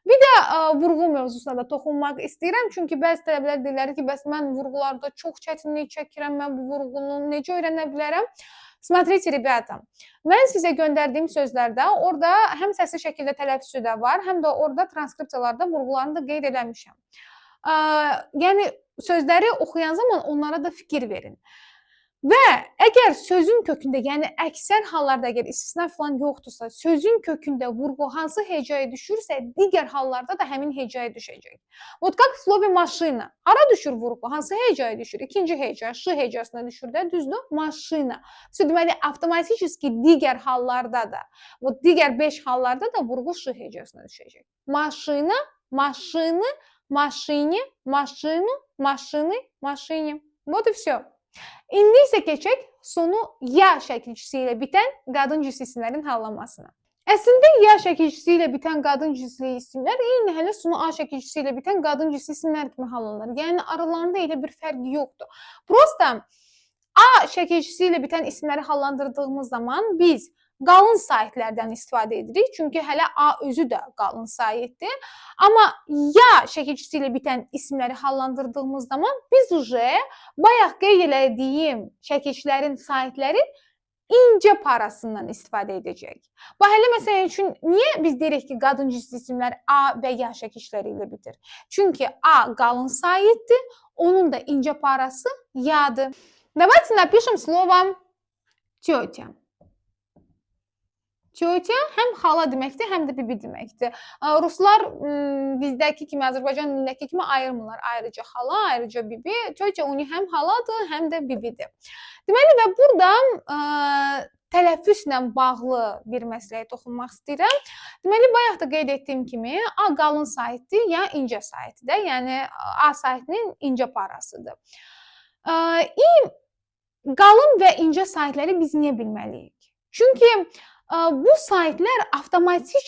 Bir də vurğu mövzusuna da toxunmaq istəyirəm. Çünki bəzi tələbələr deyirlər ki, bəs mən vurğularda çox çətinlik çəkirəm, mən bu vurğunu necə öyrənə bilərəm? Смотрите, ребята, mən sizə göndərdiyim sözlərdə orada həm səsli şəkildə tələffüzü də var, həm də orada transkripsiyalarda vurğularını da qeyd eləmişəm. Yəni sözləri oxuyan zaman onlara da fikir verin. Və əgər sözün kökündə, yəni əksər hallarda əgər istisna falan yoxdursa, sözün kökündə vurğu hansı hecaya düşürsə, digər hallarda da həmin hecaya düşəcək. Вот как в слове машина. Hara düşür vurğu? Hansı hecaya düşür? İkinci heca, ş hecasına düşür də, düzdür? Maşina. Deməli, avtomatik digər hallarda da, digər 5 hallarda da vurğu ş hecasına düşəcək. Maşina, maşını, maşini, maşını, maşını, maşini. Вот и все. İndi isə keçək sonu ya şəkilçisi ilə bitən qadın cinsli isimlərin hallanmasına. Əslində ya şəkilçisi ilə bitən qadın cinsli isimlər eyni hələ sonu a şəkilçisi ilə bitən qadın cinsli isimlər kimi hallanır. Yəni aralarında elə bir fərq yoxdur. Prosta a şəkilçisi ilə bitən isimləri hallandırdığımız zaman biz qalın saitlərdən istifadə edirik. Çünki hələ a özü də qalın saitdir. Amma ya şəkilçisi ilə bitən isimləri hallandırdığımız zaman biz bayaq qeyd elədiyim şəkilçilərin saitlərin incə parasından istifadə edəcəyik. Bax, hələ məsələn üçün niyə biz deyirik ki, qadın cinsli isimlər a və ya şəkilçiləri ilə bitir? Çünki a qalın saitdir, onun da incə parası yadır. Давайте напишем слово тетя. Tетya həm xala deməkdir, həm də bibi deməkdir. Ruslar bizdəki kimi, Azərbaycan dilindəki kimi ayırmırlar. Ayrıca xala, ayrıca bibi. Tетя onu həm xaladır, həm də bibidir. Deməli və burada tələffüzlə bağlı bir məsələyə toxunmaq istəyirəm. Deməli, bayaq da qeyd etdiyim kimi, a qalın saitdir, ya incə saitdir. Yəni, a saitinin incə parasıdır. Qalın və incə saitləri biz niyə bilməliyik? Çünki bu saitlər avtomatik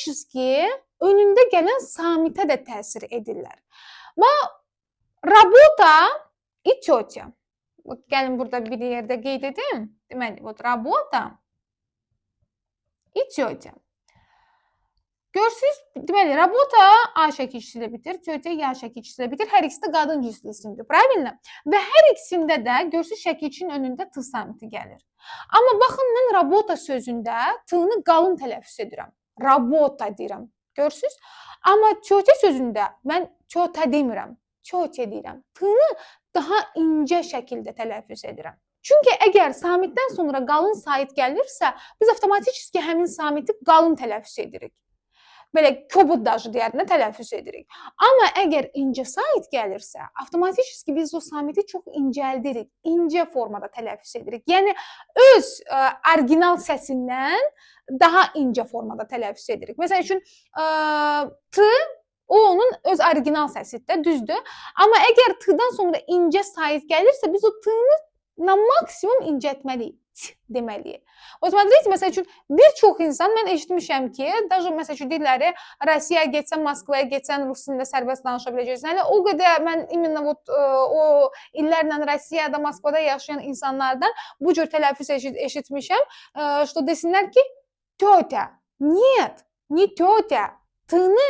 önündə gələn samitə də təsir edirlər. Və работа и тетя. Gəlin burada bir yerdə qeyd edim. Deməli, работа и tетя. Görürsünüz, deməli, работа a şəkilçisi ilə bitir, tетя ya şəkilçisi ilə bitir. Hər ikisi də qadın cinsli isimdir, правильно? Və hər ikisində də görürsünüz şəkilçinin önündə t samiti gəlir. Amma baxın, mən работа sözündə t-nı qalın tələffüz edirəm. Работа deyirəm. Görürsünüz? Amma tетя sözündə mən teta demirəm. Tетя deyirəm. T-nı daha incə şəkildə tələffüz edirəm. Çünki əgər samitdən sonra qalın sait gəlirsə, biz avtomatik həmin samiti qalın tələffüz edirik. Belə kobud daşı deyərinə tələffüz edirik. Amma əgər incə sait gəlirsə, avtomatik biz o samiti çox incəldirik, incə formada tələffüz edirik. Yəni, öz orijinal səsindən daha incə formada tələffüz edirik. Məsəl üçün, t, o onun öz orijinal səsidir, düzdür. Amma əgər t-dan sonra incə sait gəlirsə, biz o t-nı maksimum incətməliyik, deməliyik. O смотрите, məsəl üçün, bir çox insan, mən eşitmişəm ki, даже məsəl üçün deyirlər, Rusiyaya getsən, Moskvaya getsən, rus dilində sərbəst danışa biləcəksən. Yəni, o qədər mən imенно o illərlə Rusiyada, Moskvada yaşayan insanlardan bu cür tələffüz eşitmişəm, что desinlər ki, tетя. Нет, не tетя. T-nı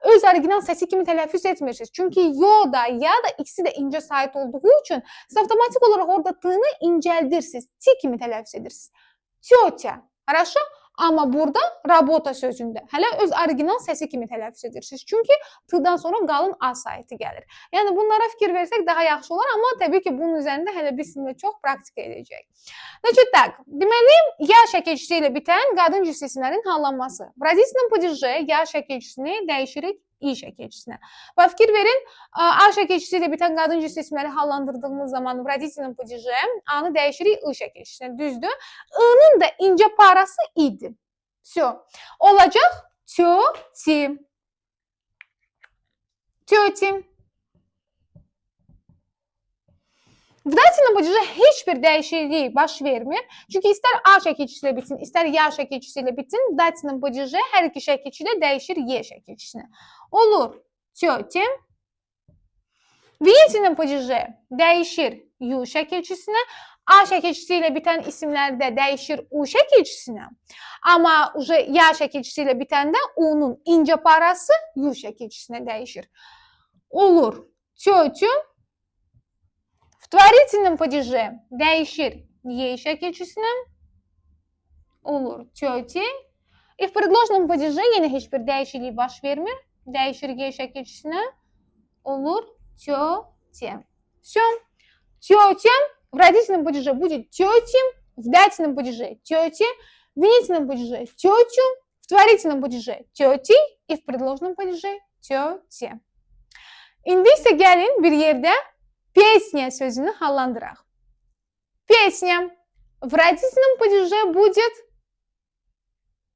öz orijinal səsi kimi tələffüz etmirsiniz. Çünki yo da, ya da ikisi də incə sait olduğu üçün siz avtomatik olaraq orada t-nı incəldirsiniz, t kimi tələffüz edirsiniz. Tетя. Хорошо? Amma burada rabota sözündə hələ öz orijinal səsi kimi tələffüz edirsiniz. Çünki t-dan sonra qalın a saiti gəlir. Yəni bunlara fikir versək daha yaxşı olar, amma təbii ki, bunun üzərində hələ biz sizinlə çox praktika edəcəyik. Значит так, deməli, ya şəkilçisi ilə bitən qadın cins isimlərin hallanması. В родительном падеже ya şəkilçisini dəyişirik i şəkilçisinə. Və fikir verin, a şəkilçisi ilə bitən qadın cins isimləri hallandırdığımız zaman в родительном падеже a-nı dəyişirik i şəkilçisinə. Düzdür? I-nın da incə parası idi. Всё. Olacaq tёти. Tёти. В дательном падеже heç bir dəyişiklik baş vermir. Çünki istər a şəkilçisi ilə bitsin, istər ya şəkilçisi ilə bitsin, в дательном падеже hər iki şəkilçi də dəyişir y şəkilçisinə. Olur tёти. В едином падеже dəyişir yu şəkilçisinə, a şəkilçisi ilə bitən isimlər də dəyişir u şəkilçisinə. Amma ya şəkilçisi ilə bitəndə u-nun incə parası yu şəkilçisinə dəyişir. Olur tётю. В творительном падеже dəyişir y şəkilçisinə. Olur tёти. И в предложном падеже yenə heç bir dəyişiklik baş vermir. Dəyişir y şəkilçisinə. Olur tёти. Всё. Тётя. В родительном падеже будет тёти. В дательном падеже тёти. В винительном падеже тётю. В творительном падеже tёти. И в предложном падеже tёти. İndi isə gəlin bir yerdə песня sözünü hallandıraq. Песня. В родительном падеже будет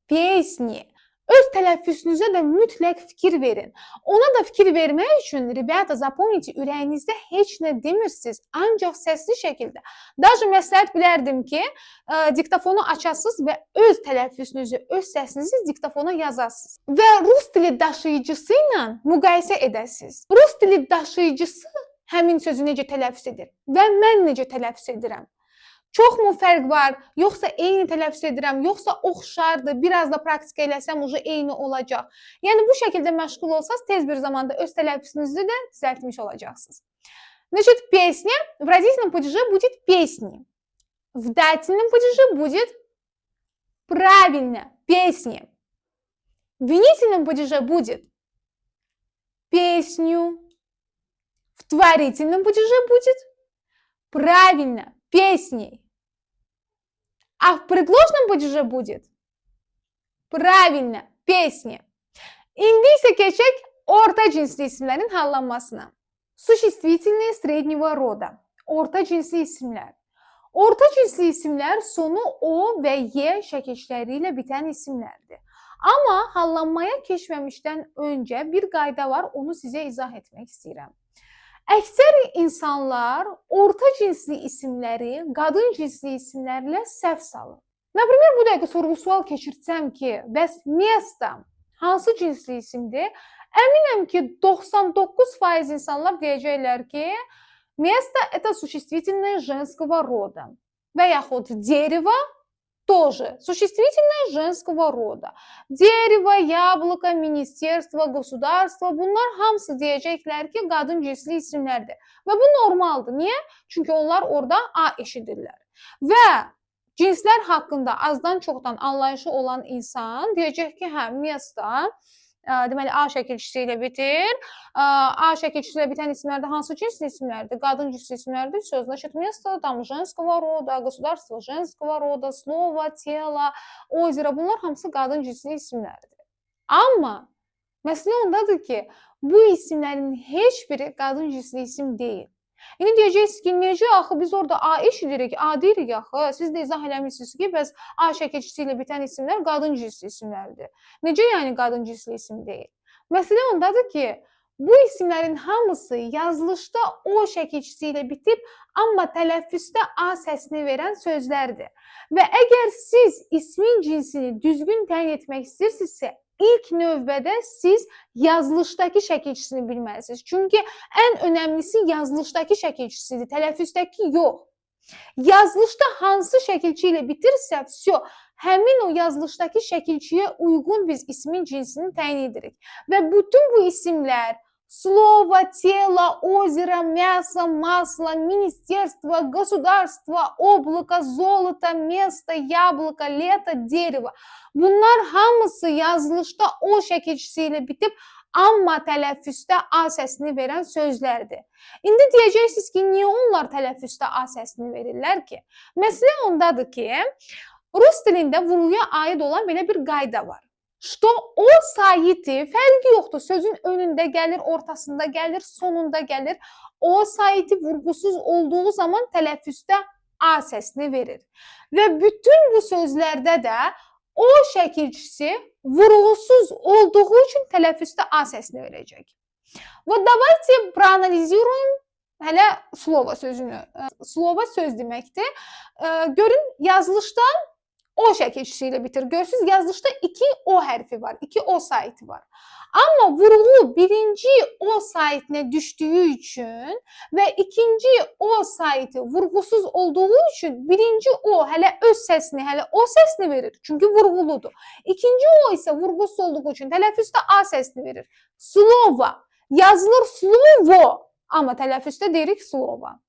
песни. Öz tələffüzünüzə də mütləq fikir verin. Ona da fikir vermək üçün, rебята, запомните, ürəyinizdə heç nə demirsiniz, ancaq səsli şəkildə. Даже məsləhət bilərdim ki, diktafonu açasınız və öz tələffüzünüzü, öz səsinizi diktafona yazasınız. Və rus dili daşıyıcısı ilə müqayisə edəsiniz. Rus dili daşıyıcısı həmin sözü necə tələffüz edir və mən necə tələffüz edirəm. Çoxmu fərq var, yoxsa eyni tələffüz edirəm, yoxsa oxşardır, biraz da praktika eləsəm eyni olacaq. Yəni bu şəkildə məşğul olsanız tez bir zamanda öz tələffüzünüzü də düzəltmiş olacaqsınız. Значит, песня в родительном падеже будет песни. В дательном падеже будет правильно песни. В винительном падеже будет песню. В творительном падеже будет правильно песней. А в предложном падеже будет правильно песни. İndi isə keçək orta cinsli isimlərin hallanmasına. Существительные среднего рода. Orta cinsli isimlər. Orta cinsli isimlər sonu o və y şəkilçiləri ilə bitən isimlərdir. Amma hallanmaya keçməmişdən öncə bir qayda var, onu sizə izah etmək istəyirəm. Əksər insanlar orta cinsli isimləri qadın cinsli isimlərlə səhv salır. Например, bu dəqiqə sorğu-sual keçirsəm ki, bəs место hansı cinsli isimdir? Əminəm ki, 99% insanlar deyəcəklər ki, место это существительное женского рода. Və yaxud дерево тоже существительное женского рода. Дерево, яблоко, министерство, государство bunlar hamısı deyəcəklər ki, qadın cinsli isimlərdir. Və bu normaldır. Niyə? Çünki onlar orada A eşidirlər. Və cinslər haqqında azdan çoxdan anlayışı olan insan deyəcək ki, hə, место deməli A şəkilçisi ilə bitir. A şəkilçisi ilə bitən isimlər də hansı cinsli isimlərdir? Qadın cinsli isimlərdir. Söz, значит, место там женского рода, государство женского рода, слово, тело, озеро. Bunlar hamısı qadın cinsli isimlərdir. Amma məsələ ondadır ki, bu isimlərin heç biri qadın cinsli isim deyil. İndi deyəcəksiniz ki, necə axı biz orada A eşidirik, A deyirik axı. Siz də izah eləmişsiniz ki, bəs A şəkilçisi ilə bitən isimlər qadın cinsli isimlərdir. Necə yəni qadın cinsli isim deyil? Məsələ ondadır ki, bu isimlərin hamısı yazılışda O şəkilçisi ilə bitib, amma tələffüzdə A səsini verən sözlərdir. Və əgər siz ismin cinsini düzgün təyin etmək istəyirsinizsə, İlk növbədə siz yazılışdakı şəkilçisini bilməlisiniz. Çünki ən önəmlisi yazılışdakı şəkilçisidir, tələffüzdəki yox. Yazılışda hansı şəkilçi ilə bitirsə, həmin o yazılışdakı şəkilçiyə uyğun biz ismin cinsini təyin edirik. Və bütün bu isimlər Слово, тело, озеро, мясо, масло, министерство, государство, облако, золото, место, яблоко, лето, дерево. Bunlar hamısı yazılışda o şəkilçisi ilə bitib, amma tələffüzdə A səsini verən sözlərdir. İndi deyəcəksiniz ki, niyə onlar tələffüzdə A səsini verirlər ki? Məsələ ondadır ki, rus dilində vurğuya aid olan belə bir qayda var. Что o saiti, fərqi yoxdur, sözün önündə gəlir, ortasında gəlir, sonunda gəlir. O saiti vurğusuz olduğu zaman tələffüzdə A səsini verir. Və bütün bu sözlərdə də o şəkilçisi vurğusuz olduğu üçün tələffüzdə A səsini verəcək. Вот давайте проанализируем hələ slova sözünü. Slova söz deməkdir. Görün, yazılışda O şəkilçisi ilə bitir. Görürsünüz, yazılışda 2 O hərfi var, 2 O saiti var. Amma vurğu birinci O saitinə düşdüyü üçün və ikinci O saiti vurğusuz olduğu üçün birinci O hələ öz səsini, hələ O səsini verir. Çünki vurğuludur. İkinci O isə vurğusuz olduğu üçün tələffüzdə A səsini verir. Slova. Yazılır slovo, amma tələffüzdə deyirik slova.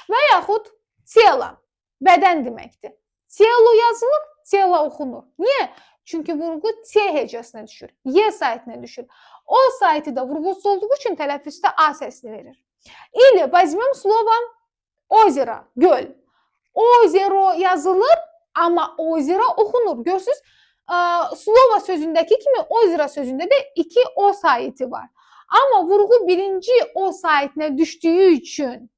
Və yaxud telo. Bədən deməkdir. Telo yazılır, telo oxunur. Niyə? Çünki vurğu T hecəsinə düşür, Y saitinə düşür. O saiti də vurğusuz olduğu üçün tələffüzdə A səsini verir. İli возьмем слово озеро, göl. Ozero yazılır, amma ozero oxunur. Görürsünüz, slova sözündəki kimi ozero sözündə də 2 O saiti var. Amma vurğu birinci O saitinə düşdüyü üçün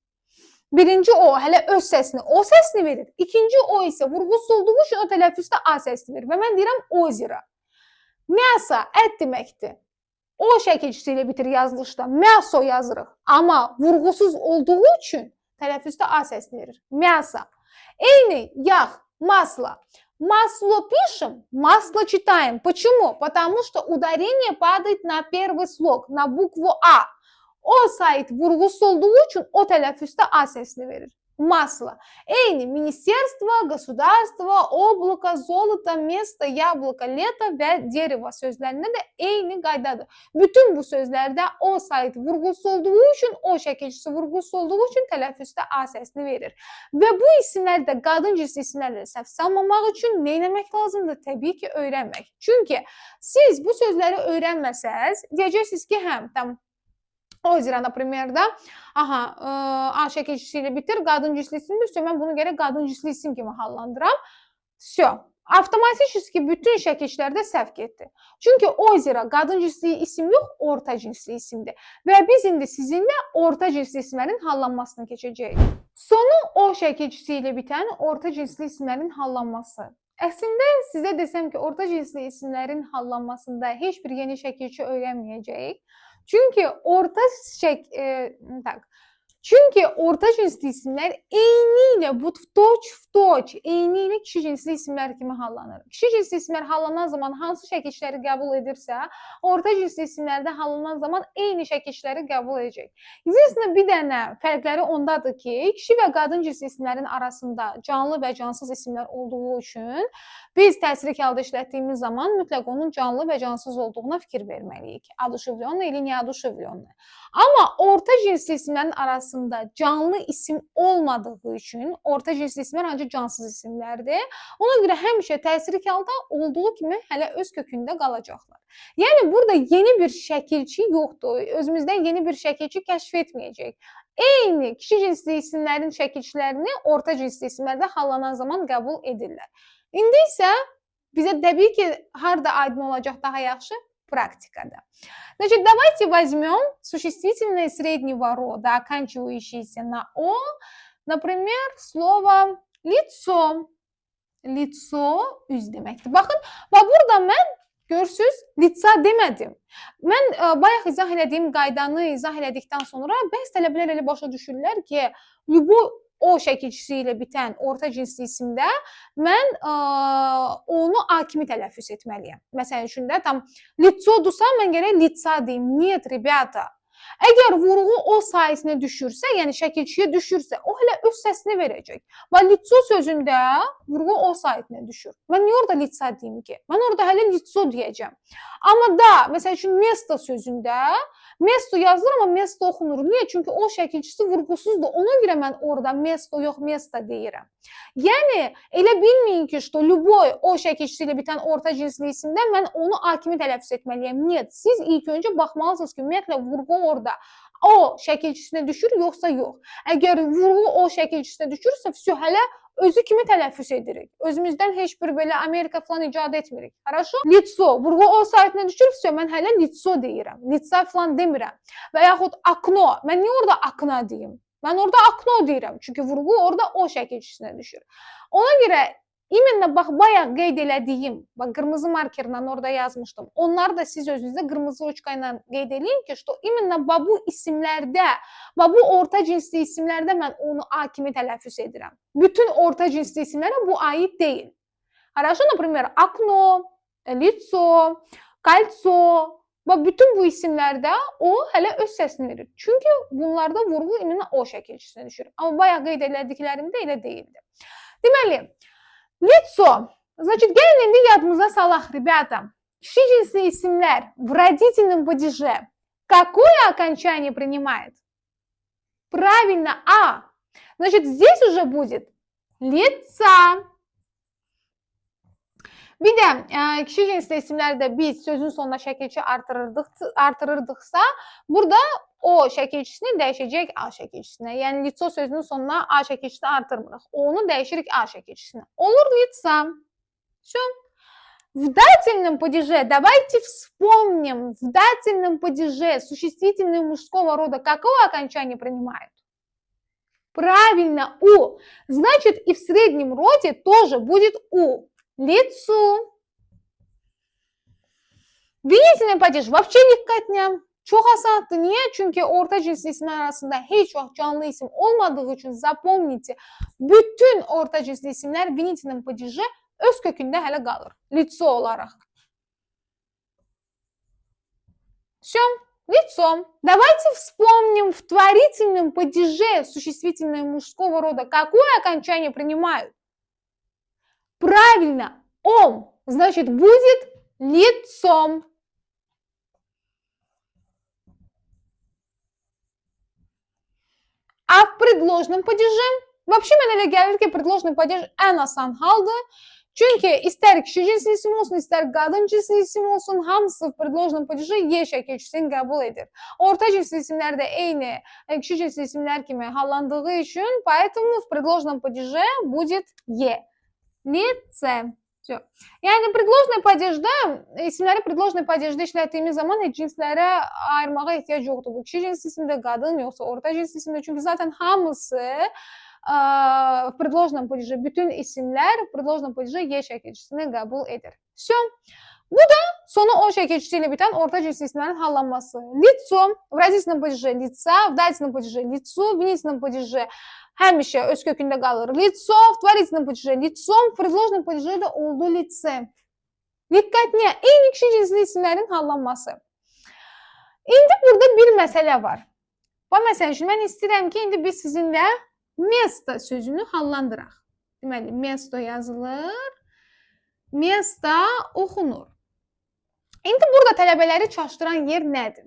birinci O hələ öz səsini, O səsini verir. İkinci O isə vurğusuz olduğu üçün o tələffüzdə A səsini verir. Və mən deyirəm ozero. Мясо ət deməkdir. O şəkilçisi ilə bitir yazılışda. Мясо yazırıq. Amma vurğusuz olduğu üçün tələffüzdə A səsini verir. Мясо. Eyni yağ, масло. Масло пишем, масло читаем. Почему? Потому что ударение падает на первый слог, на букву А. O sait vurğusuz olduğu üçün o tələffüzdə A səsini verir. Масло. Eyni министерство, государство, облако, золото, место, яблоко, лето və дерево sözlərində də eyni qaydadır. Bütün bu sözlərdə O sait vurğusuz olduğu üçün, O şəkilçisi vurğusuz olduğu üçün tələffüzdə A səsini verir. Və bu isimlərdə qadın cinsli isimlərlə səhv salmamaq üçün nə etmək lazımdır? Təbii ki, öyrənmək. Çünki siz bu sözləri öyrənməsəz, deyəcəksiniz ki, həm, tam ozero, например, da, A şəkilçisi ilə bitir, qadın cinsli isimdir, mən bunu gərək qadın cinsli isim kimi hallandıram. Avtomatik bütün şəkilçilərdə səhv getdi. Çünki ozero qadın cinsli isim yox, orta cinsli isimdir. Və biz indi sizinlə orta cinsli isimlərin hallanmasını keçəcəyik. Sonu O şəkilçisi ilə bitən orta cinsli isimlərin hallanması. Əslində sizə desəm ki, orta cinsli isimlərin hallanmasında heç bir yeni şəkilçi öyrənməyəcəyik. Çünki orta cinsli isimlər eynilə bu toç, eynilə kişi cinsli isimlər kimi hallanır. Kişi cinsli isimlər hallanan zaman hansı şəkilçiləri qəbul edirsə, orta cinsli isimlərdə hallanan zaman eyni şəkilçiləri qəbul edəcək. Aslında bir dənə fərqləri ondadır ki, kişi və qadın cinsli isimlərin arasında canlı və cansız isimlər olduğu üçün biz təsirli halda işlətdiyimiz zaman mütləq onun canlı və cansız olduğuna fikir verməliyik. Одушевленный или неодушевленный. Amma orta cinsli isimlərin arasında canlı isim olmadığı üçün orta cinsli isimlər ancaq cansız isimlərdir. Ona görə həmişə təsirli halda olduğu kimi hələ öz kökündə qalacaqlar. Yəni burada yeni bir şəkilçi yoxdur. Özümüzdən yeni bir şəkilçi kəşf etməyəcək. Eyni kişi cinsli isimlərin şəkilçilərini orta cinsli isimlərdə hallanan zaman qəbul edirlər. İndi isə bizə təbii ki, harda aydın olacaq daha yaxşı? Практикада. Значит, давайте возьмем существительное среднего рода, оканчивающееся на О, например, слово лицо. Лицо üz deməkdir. Baxın, burada mən görürsüz, litsa demədim. Mən bayaq izah elədiyim qaydanı izah elədikdən sonra bəzi tələbələr elə başa düşürlər ki, O şəkilçisi ilə bitən orta cinsli isimdə mən onu A kimi tələffüz etməliyəm. Məsələn üçün də tam litsodursa mən gərək litsa deyim. Нет, ребята. Əgər vurğu o sayəsinə düşürsə, yəni şəkilçiyə düşürsə, o hələ öz səsini verəcək. Və litso sözündə vurğu o sayəsinə düşür. Mən niyə orada litsa deyim ki? Mən orada hələ litso deyəcəm. Amma da, məsəl üçün, mesto sözündə mesto yazılır, amma mesto oxunur. Niyə? Çünki o şəkilçisi vurğusuzdur. Ona görə mən orada mesto yox, mesto deyirəm. Yəni, elə bilməyin ki, что любой o şəkilçisi ilə bitən orta cinsli isimdə mən onu A kimi tələffüz etməliyəm. Niyə? Siz ilk öncə baxmalısınız ki, ümumiyyətlə vurğu orada o şəkilçisinə düşür, yoxsa yox. Əgər vurğu o şəkilçisinə düşürsə, hələ özü kimi tələffüz edirik. Özümüzdən heç bir belə Amerika falan icad etmirik. Хорошо? Litso, vurğu o saytına düşürsə, mən hələ litso deyirəm. Litsa falan demirəm. Və yaxud akno. Mən niyə orada akna deyim? Mən orada akno deyirəm. Çünki vurğu orada o şəkilçisinə düşür. Ona görə İmенно bax, bayaq qeyd elədiyim, bax, qırmızı markerlə orada yazmışdım. Onları da siz özünüzdə qırmızı uçqa ilə qeyd eləyin ki, imенно bu isimlərdə, bu orta cinsli isimlərdə mən onu A kimi tələffüz edirəm. Bütün orta cinsli isimlərə bu aid deyil. Хорошо, например, окно, лицо, кольцо. Və bütün bu isimlərdə o hələ öz səsini verir. Çünki bunlarda vurğu imенно o şəkilçisinə düşür. Amma bayaq qeyd elədiklərimdə elə deyildi. Deməli, лицо. Значит, gəlin indi yadımıza salaq, ребята. Kişi cinsli isimlər в родительном падеже какое окончание принимает? Правильно, А. Значит, здесь уже будет лица. Bir də kişi cinsli isimlərdə biz sözün sonuna şəkilçi artırırdıqsa, burada o şəkilçisini dəyişəcək A şəkilçisinə. Yəni, litso sözünün sonuna A şəkilçisini artırmırıq. Onu dəyişirik A şəkilçisinə. Olur лица. Все. В дательном падеже, давайте вспомним, в дательном падеже существительные мужского рода какое окончание принимают? Правильно, У. Значит, и в среднем роде тоже будет У. Лицо. Vinительный падеж вообще diqqətlə. Çox asandır. Niyə? Çünki orta cinsli isimlər arasında heç vaxt canlı isim olmadığı üçün zapomните, bütün orta cinsli isimlər vinительном падеже öz kökündə hələ qalır. Лицо olaraq. Все. Лицо. Давайте вспомним в творительном падеже существительное мужского рода какое окончание принимают? Правильно, ом, значит, будет лицом. А в предложном падеже, вообще mən elə gəlir ki, предложный падеж ən asan haldır. Çünki istər kişi cinsli isim olsun, istər qadın cinsli isim olsun, hamısı v предложном падеже Y şəkilçisini qəbul edir. Orta cinsli isimlər də eyni kişi cinsli isimlər kimi hallandığı üçün, поэтому в предложном падеже будет Y. Лице. Все. Yəni, предложный падежdə, isimləri предложный падежdə işlətdiyimiz zaman heç cinslərə ayırmağa ehtiyac yoxdur. Bu kişi cinsli isimdə qadın, yoxsa orta cinsli isimdə. Çünki zaten hamısı в предложном падеже, bütün isimlər в предложном падеже Y şəkilçisini qəbul edir. Все. Bu da sonu O şəkilçisi ilə bitən orta cinsli isimlərin hallanması. Лицо, в родительном падеже лица, в дательном падеже лицо, в vinительном падеже həmişə öz kökündə qalır. Лицо, в творительном падеже лицо, в предложном падеже də oldu лице. Diqqət niyə? Eyni kişi cinsli isimlərin hallanması. İndi burada bir məsələ var. Bu məsələ üçün mən istəyirəm ki, indi biz sizinlə место sözünü hallandıraq. Deməli, место yazılır, место oxunur. İndi burada tələbələri çaşdıran yer nədir?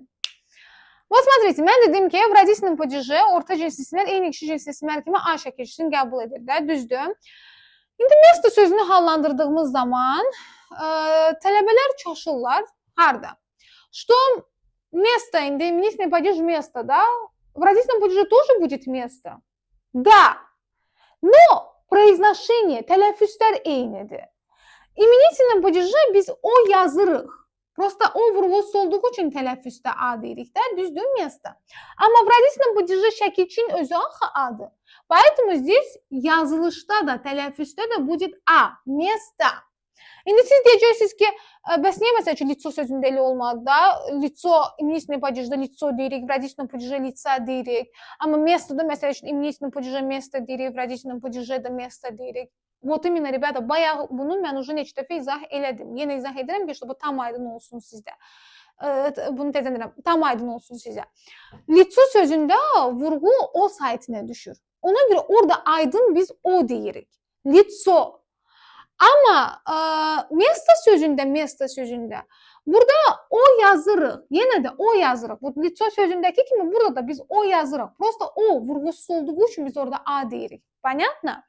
Вот смотрите, mən dedim ki, в родительном падеже orta cinsli isimlər eyni kişi cinsli isimlər kimi A şəkilçisini qəbul edir də, düzdür. İndi место sözünü hallandırdığımız zaman tələbələr çaşırlar. Harda? Что место, indi именительный падеж место, да? В родительном падеже тоже будет место? Да. Но произношение, tələffüzlər eynidir. İmenительном падеже biz O yazırıq. Просто O vurğusuz olduğu üçün tələffüzdə A deyirik də, düzdür, место. Amma в родительном падеже şəkilçinin özü axı A'dır. Поэтому здесь yazılışda da, tələffüzdə də будет A, место. İndi siz deyəcəksiniz ki, bəs niyə məsəl üçün лицо sözündə elə olmadı da? Лицо, именительный падежdə лицо deyirik, в родительном падеже лица deyirik. Amma место-da məsəl üçün именительном падеже место deyirik, в родительном падеже də место deyirik. Вот именно, rебята, bayaq bunu mən уже neçə dəfə izah elədim. Yenə izah edirəm ki, bu tam aydın olsun sizdə. bunu tezən deyirəm, tam aydın olsun sizə. Litso sözündə vurğu o saytına düşür. Ona görə orada aydın biz o deyirik. Litso. Amma место sözündə burada o yazırıq. Yenə də o yazırıq. Bu litso sözündəki kimi burada da biz o yazırıq. Prosta o vurğusuz olduğu üçün biz orada a deyirik. Понятно?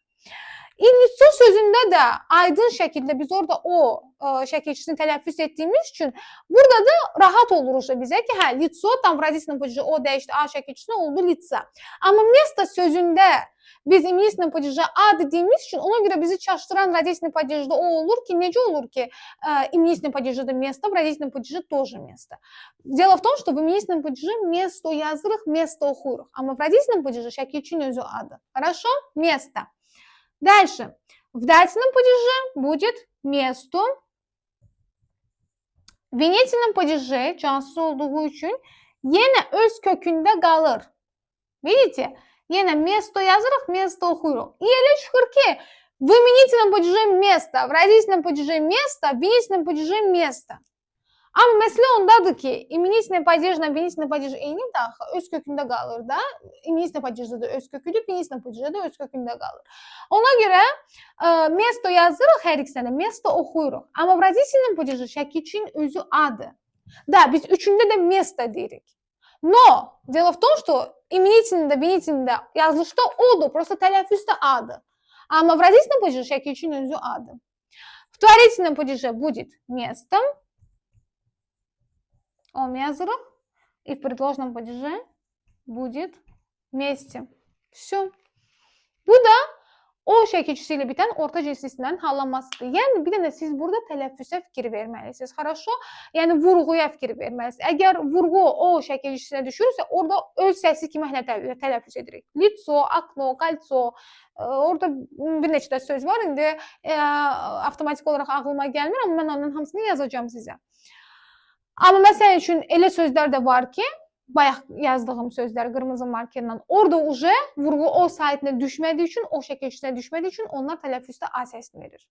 İlitso sözündə də aydın şəkildə biz orada o şəkilçisini tələffüz etdiyimiz üçün burada da rahat oluruq bizə ki, hə, litso tam вродительном падеже o dəyişdi, a şəkilçisinə oldu litsa. Amma место sözündə biz именительном падеже a dediyimiz üçün ona görə bizi çaşdıran вродительный падежdə o olur ki, necə olur ki, именительном падежеdə место, в вродительном падеже тоже место. Дело в том, что в именительном падеже место yazırıq, место oxuyuruq. Amma в вродительном падеже şəkilçinin özü adı. Хорошо? Место. Дальше. В дательном падеже будет место. В винительном падеже cansız olduğu üçün yenə öz kökündə qalır. Видите? Yenə место yazırıq, место oxuyuruq. И elə çıxır ki, в именительном падеже место, в родительном падеже место, в винительном падеже место. Amma məsələ ondadır ki, imenительный падежlə винительный падеж eynidir axı, öz kökündə qalır da. İmenительный падежdə də öz köküdür, винительный падежdə də öz kökündə qalır. Ona görə место yazırıq hər ikisində, место oxuyuruq. Amma в родительном падеже şəkilçinin özü adı. Da, biz üçündə də место deyirik. Но дело в том, что именительный, винительный yazılışda odur, просто tələffüzdə adı. Amma в родительном падеже şəkilçinin özü adı. В творительном падеже будет место. Ом yazırıq. И в предложенном падеже будет вместе. Все. Bu da o şəkilçisi ilə bitən orta cinsli isimlərin hallanmasıdır. Yəni bir dənə siz burada tələffüzə fikir verməlisiniz. Хорошо? Yəni vurğuya fikir verməlisiniz. Əgər vurğu o şəkilçisinə düşürsə, orada öz səsi kimi tələffüz edirik. Litso, okno, kolso. Orada bir neçə də söz var. İndi avtomatik olaraq ağlıma gəlmir, amma mən onların hamısını yazacağam sizə. Amma məsəl üçün elə sözlər də var ki, bayaq yazdığım sözlər qırmızı markerlə orada uje vurğu o saytına düşmədiyi üçün, o şəkilçisinə düşmədiyi üçün onlar tələffüzdə a səsini verir.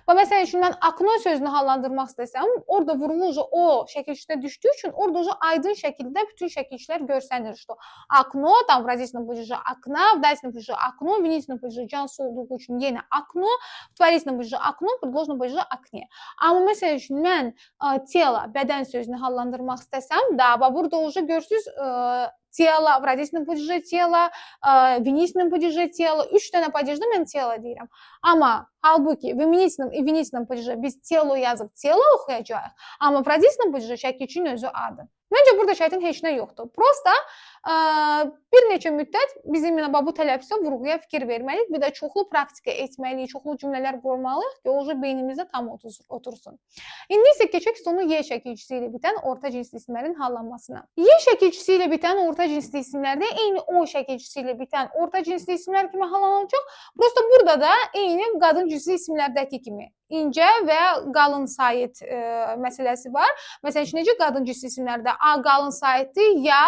Məsəl üçün mən okno sözünü hallandırmaq istəsəm, orada vurğu uje o şəkilçisinə düşdüyü üçün orada uje aydın şəkildə bütün şəkilçilər görsənir. İşte okno, tam в родительном падеже окна, в дательном падеже окно, в винительном падеже cansız olduğu üçün yenə okno, в творительном падеже окно, в предложенном падеже окне. Amma məsəl üçün mən тело, bədən sözünü hallandırmaq istəsəm, da burada uje görürsünüz тело, в родительном падеже тело, в винительном падеже тело. 3 dənə падежdə mən тело deyirəm. Amma halbuki в именительном и винительном падеже biz тело yazıb тело oxuyacağıq. Amma в родительном падеже şəkilçinin özü adı. Məncə burada şərtin heç nə yoxdur. Prosta bir neçə müddət bizim bu tələffüzə vurğuya fikir verməliyik. Bir də çoxlu praktika etməliyik, çoxlu cümlələr qurmalıyıq ki, o beynimizdə tam otursun. İndi isə keçək sonu Y şəkilçisi ilə bitən orta cinsli isimlərin hallanmasına. Y şəkilçisi ilə bitən orta cinsli isimlərdə eyni O şəkilçisi ilə bitən orta cinsli isimlər kimi hallanacaq. Prosta burada da eyni qadın cinsli isimlərdəki kimi incə və qalın sayit məsələsi var. Məsələn, necə qadın cinsli isimlərdə A qalın sayitdir, ya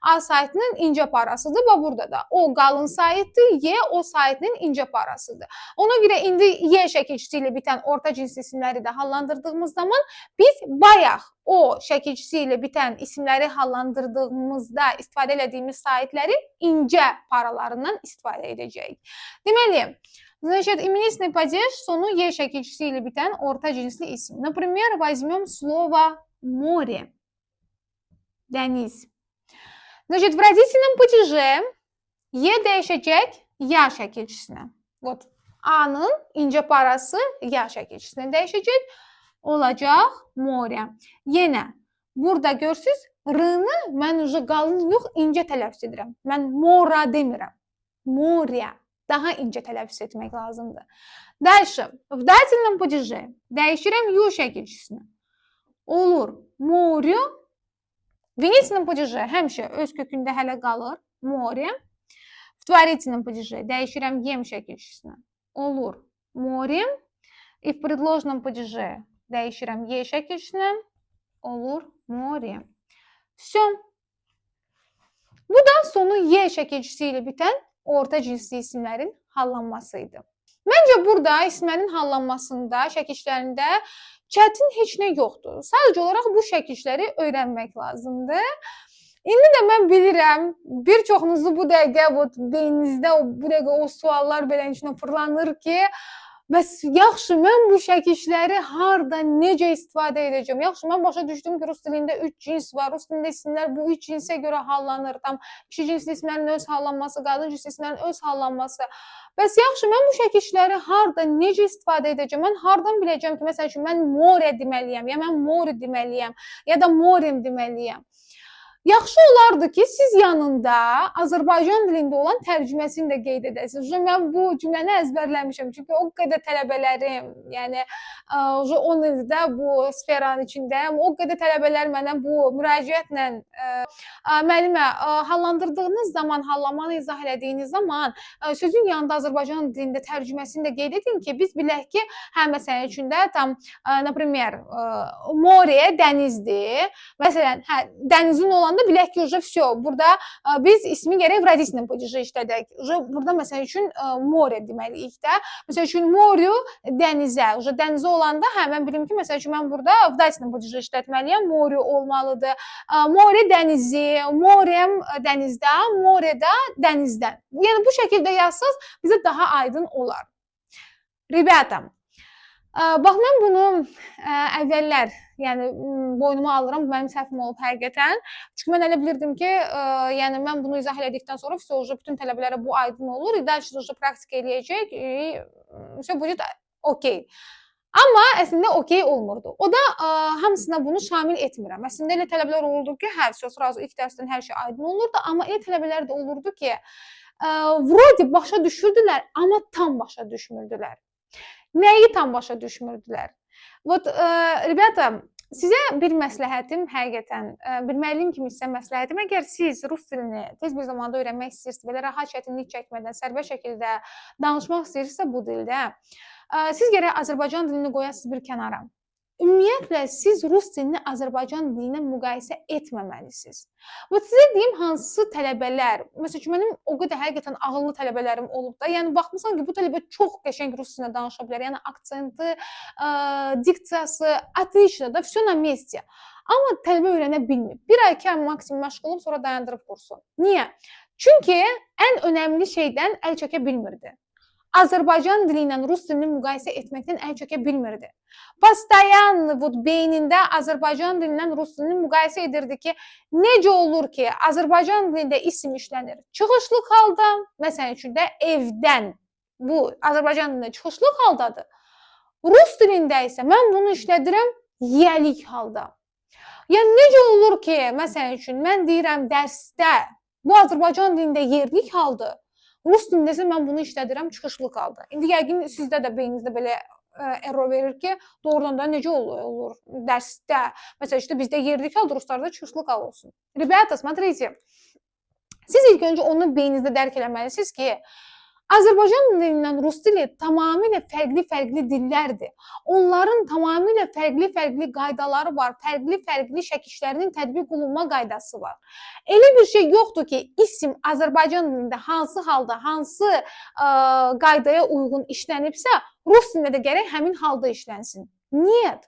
A sayitinin incə parasıdır. Və burada da O qalın sayitdir, Y O sayitinin incə parasıdır. Ona görə indi Y şəkilçisi ilə bitən orta cinsli isimləri də hallandırdığımız zaman biz bayaq O şəkilçisi ilə bitən isimləri hallandırdığımızda istifadə edədiyimiz sayitlərin incə paralarından istifadə edəcəyik. Deməli, значит, именительный падеж sonu Y şəkilçisi ilə bitən orta cinsli isim. Например, возьмем слово море. Dəniz. Значит, в родительном падеже Y dəyişəcək Ya şəkilçisinə. Вот, A-nın incə parası Ya şəkilçisinə dəyişəcək. Olacaq moре. Yenə, burada görürsünüz, R-nı mən qalın yox, incə tələffüz edirəm. Mən mora demirəm. Moре. Daha incə tələffüz etmək lazımdır. Dальше, в дательном падеже dəyişirəm Ю şəkilçisinə. Olur, море. В винительном падеже həmişə öz kökündə hələ qalır. Море. В творительном падеже dəyişirəm Ем şəkilçisinə. Olur, море. И в предложенном падеже dəyişirəm Y şəkilçisinə. Olur, море. Все. Bu da sonu Y şəkilçisi ilə bitən orta cinsli isimlərin hallanmasıydı. Məncə burada isimlərin hallanmasında, şəkilçilərində çətin heç nə yoxdur. Sadəcə olaraq bu çəkişləri öyrənmək lazımdır. İndi də mən bilirəm, bir çoxunuzu bu dəqiqə beyninizdə bu dəqiqə o suallar belə içinə fırlanır ki, bəs yaxşı, mən bu çəkişləri harda, necə istifadə edəcəm? Yaxşı, mən başa düşdüm ki, rus dilində 3 cins var. Rus dilində isimlər bu 3 cinsə görə hallanır. Tam kişi cinsli isimlərin öz hallanması, qadın cinsli isimlərin öz hallanması. Bəs yaxşı, mən bu çəkişləri harda, necə istifadə edəcəm? Mən hardan biləcəm ki, məsəl üçün mən more deməliyəm, ya mən mori deməliyəm, ya da morim deməliyəm? Yaxşı olardı ki, siz yanında Azərbaycan dilində olan tərcüməsini də qeyd edəsiniz. Mən bu cümləni əzbərləmişəm, çünki o qədər tələbələrim, yəni 10 ildə bu sferanın içindəyəm, o qədər tələbələr mənə bu müraciətlə müəllimə, hallandırdığınız zaman, hallanmanı izah elədiyiniz zaman sözün yanında Azərbaycan dilində tərcüməsini də qeyd edin ki, biz bilək ki, hə, məsələn üçün də tam, например, more dənizdir. Məsələn, hə, dənizin olanda bilək ki, уже все. Burada biz ismi gərək в родительном падеже işlədək. Burada məsəl üçün more deməliyik də. Məsəl üçün moryu dənizə. Уже dənizə olanda hə, mən bilim ki, məsəl üçün mən burada в дательном падеже işlətməliyəm. Moryu olmalıdır. More dənizi, morem dənizdə, more da dənizdən. Yəni bu şəkildə yazsaz bizə daha aydın olar. Rебята, bax, mən bunu əvvəllər, yəni boynuma alıram, bu mənim səhvim olub həqiqətən. Çünki mən elə bilirdim ki, yəni mən bunu izah elədikdən sonra bütün tələbələrə bu aydın olur. Dəlçə praktika eləyəcək, все будет okey. Amma əslində okey olmurdu. O da hamısına bunu şamil etmirəm. Əslində elə tələbələr olurdu ki, hə, sırası ilk dərsdən hər şey aydın olurdu. Amma elə tələbələr də olurdu ki, vроде başa düşürdülər, amma tam başa düşmürdülər. Nəyi tam başa düşmürdülər? Rебята, sizə bir məsləhətim həqiqətən, bir müəllim kimi sizə məsləhətim, əgər siz rus dilini tez bir zamanda öyrənmək istəyirsiniz, belə rahat çətinlik çəkmədən, sərbəst şəkildə danışmaq istəyirsinizsə bu dildə, siz gərək Azərbaycan dilini qoyasınız bir kənara. Ümumiyyətlə, siz rus dilini Azərbaycan dilinə müqayisə etməməlisiniz. Sizə deyim, hansı tələbələr, məsəl üçün, mənim o qədər həqiqətən ağıllı tələbələrim olub da, yəni baxmışsan ki, bu tələbə çox qəşəng rus dilində danışa bilər, yəni aksenti, diksiyası, отлично da, все на месте. Amma tələbə öyrənə bilmir. Bir ay, 2 ay maksimum məşğul olub, sonra dayandırıb kursu. Niyə? Çünki ən önəmli şeydən əl çəkə bilmirdi. Azərbaycan dili ilə rus dilini müqayisə etməkdən əl çəkə bilmirdi. Постоянно beynində Azərbaycan dilindən rus dilini müqayisə edirdi ki, necə olur ki, Azərbaycan dilində isim işlənir çıxışlı halda, məsələn üçün də evdən, bu Azərbaycan dilində çıxışlı haldadır. Rus dilində isə mən bunu işlədirəm yelik halda. Yəni necə olur ki, məsələn üçün mən deyirəm dərsdə, bu Azərbaycan dilində yerlik haldır. Rus dilində isə mən bunu işlədirəm çıxışlı halda. İndi yəqin sizdə də beyninizdə belə error verir ki, doğrudan da necə olur dərsdə, məsələn işte bizdə yerlik hal, ruslarda çıxışlı hal olsun. Rебята, смотрите, siz ilk öncə onu beyninizdə dərk eləməlisiniz ki, Azərbaycan dilindən rus dili tamamilə fərqli dillərdir. Onların tamamilə fərqli qaydaları var, fərqli çəkişlərinin tətbiq olunma qaydası var. Elə bir şey yoxdur ki, isim Azərbaycan dilində hansı halda, hansı qaydaya uyğun işlənibsə, rus dilində də gərək həmin halda işlənsin. Niyə?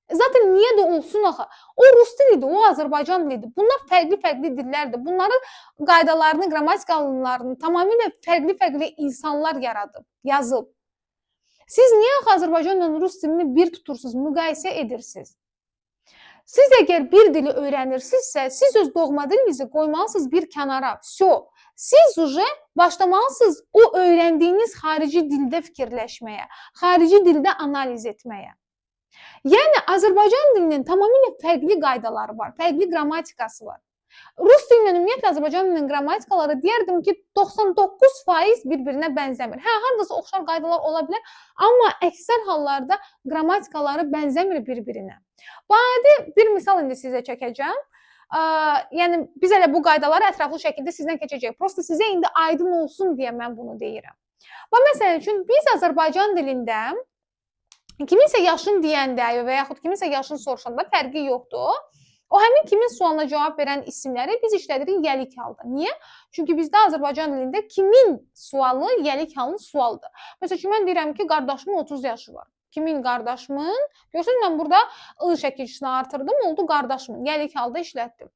Zaten niyə də olsun axı? O rus dilidir, o Azərbaycan dilidir. Bunlar fərqli dillərdir. Bunların qaydalarını, qrammatik qanunlarını tamamilə fərqli insanlar yaradıb, yazıb. Siz niyə axı Azərbaycanla rus dilini bir tutursunuz, müqayisə edirsiniz? Siz əgər bir dili öyrənirsinizsə, siz öz doğma dilinizi qoymalısınız bir kənara. Всё. Siz уже başlamalısınız o öyrəndiyiniz xarici dildə fikirləşməyə, xarici dildə analiz etməyə. Yəni, Azərbaycan dilinin tamamilə fərqli qaydaları var, fərqli qrammatikası var. Rus dilinin ümumiyyətlə Azərbaycan dilinin qrammatikaları deyərdim ki, 99% bir-birinə bənzəmir. Hə, haradasa oxşar qaydalar ola bilər, amma əksər hallarda qrammatikaları bənzəmir bir-birinə. Adi bir misal indi sizə çəkəcəm. Yəni, biz elə bu qaydaları ətraflı şəkildə sizdən keçəcək. Prosta sizə indi aydın olsun deyə mən bunu deyirəm. Məsəl üçün, biz Azərbaycan dilində kiminsə yaşın deyəndə və yaxud kiminsə yaşın soruşanda fərqi yoxdur. O həmin kimin sualına cavab verən isimləri biz işlədirik yelik halda. Niyə? Çünki bizdə Azərbaycan dilində kimin sualı yelik halının sualıdır. Məsələn, mən deyirəm ki, qardaşımın 30 yaşı var. Kimin? Qardaşımın. Görürsünüz, mən burada ı şəkilçisini artırdım, oldu qardaşımın. Gəlik halda işlətdim.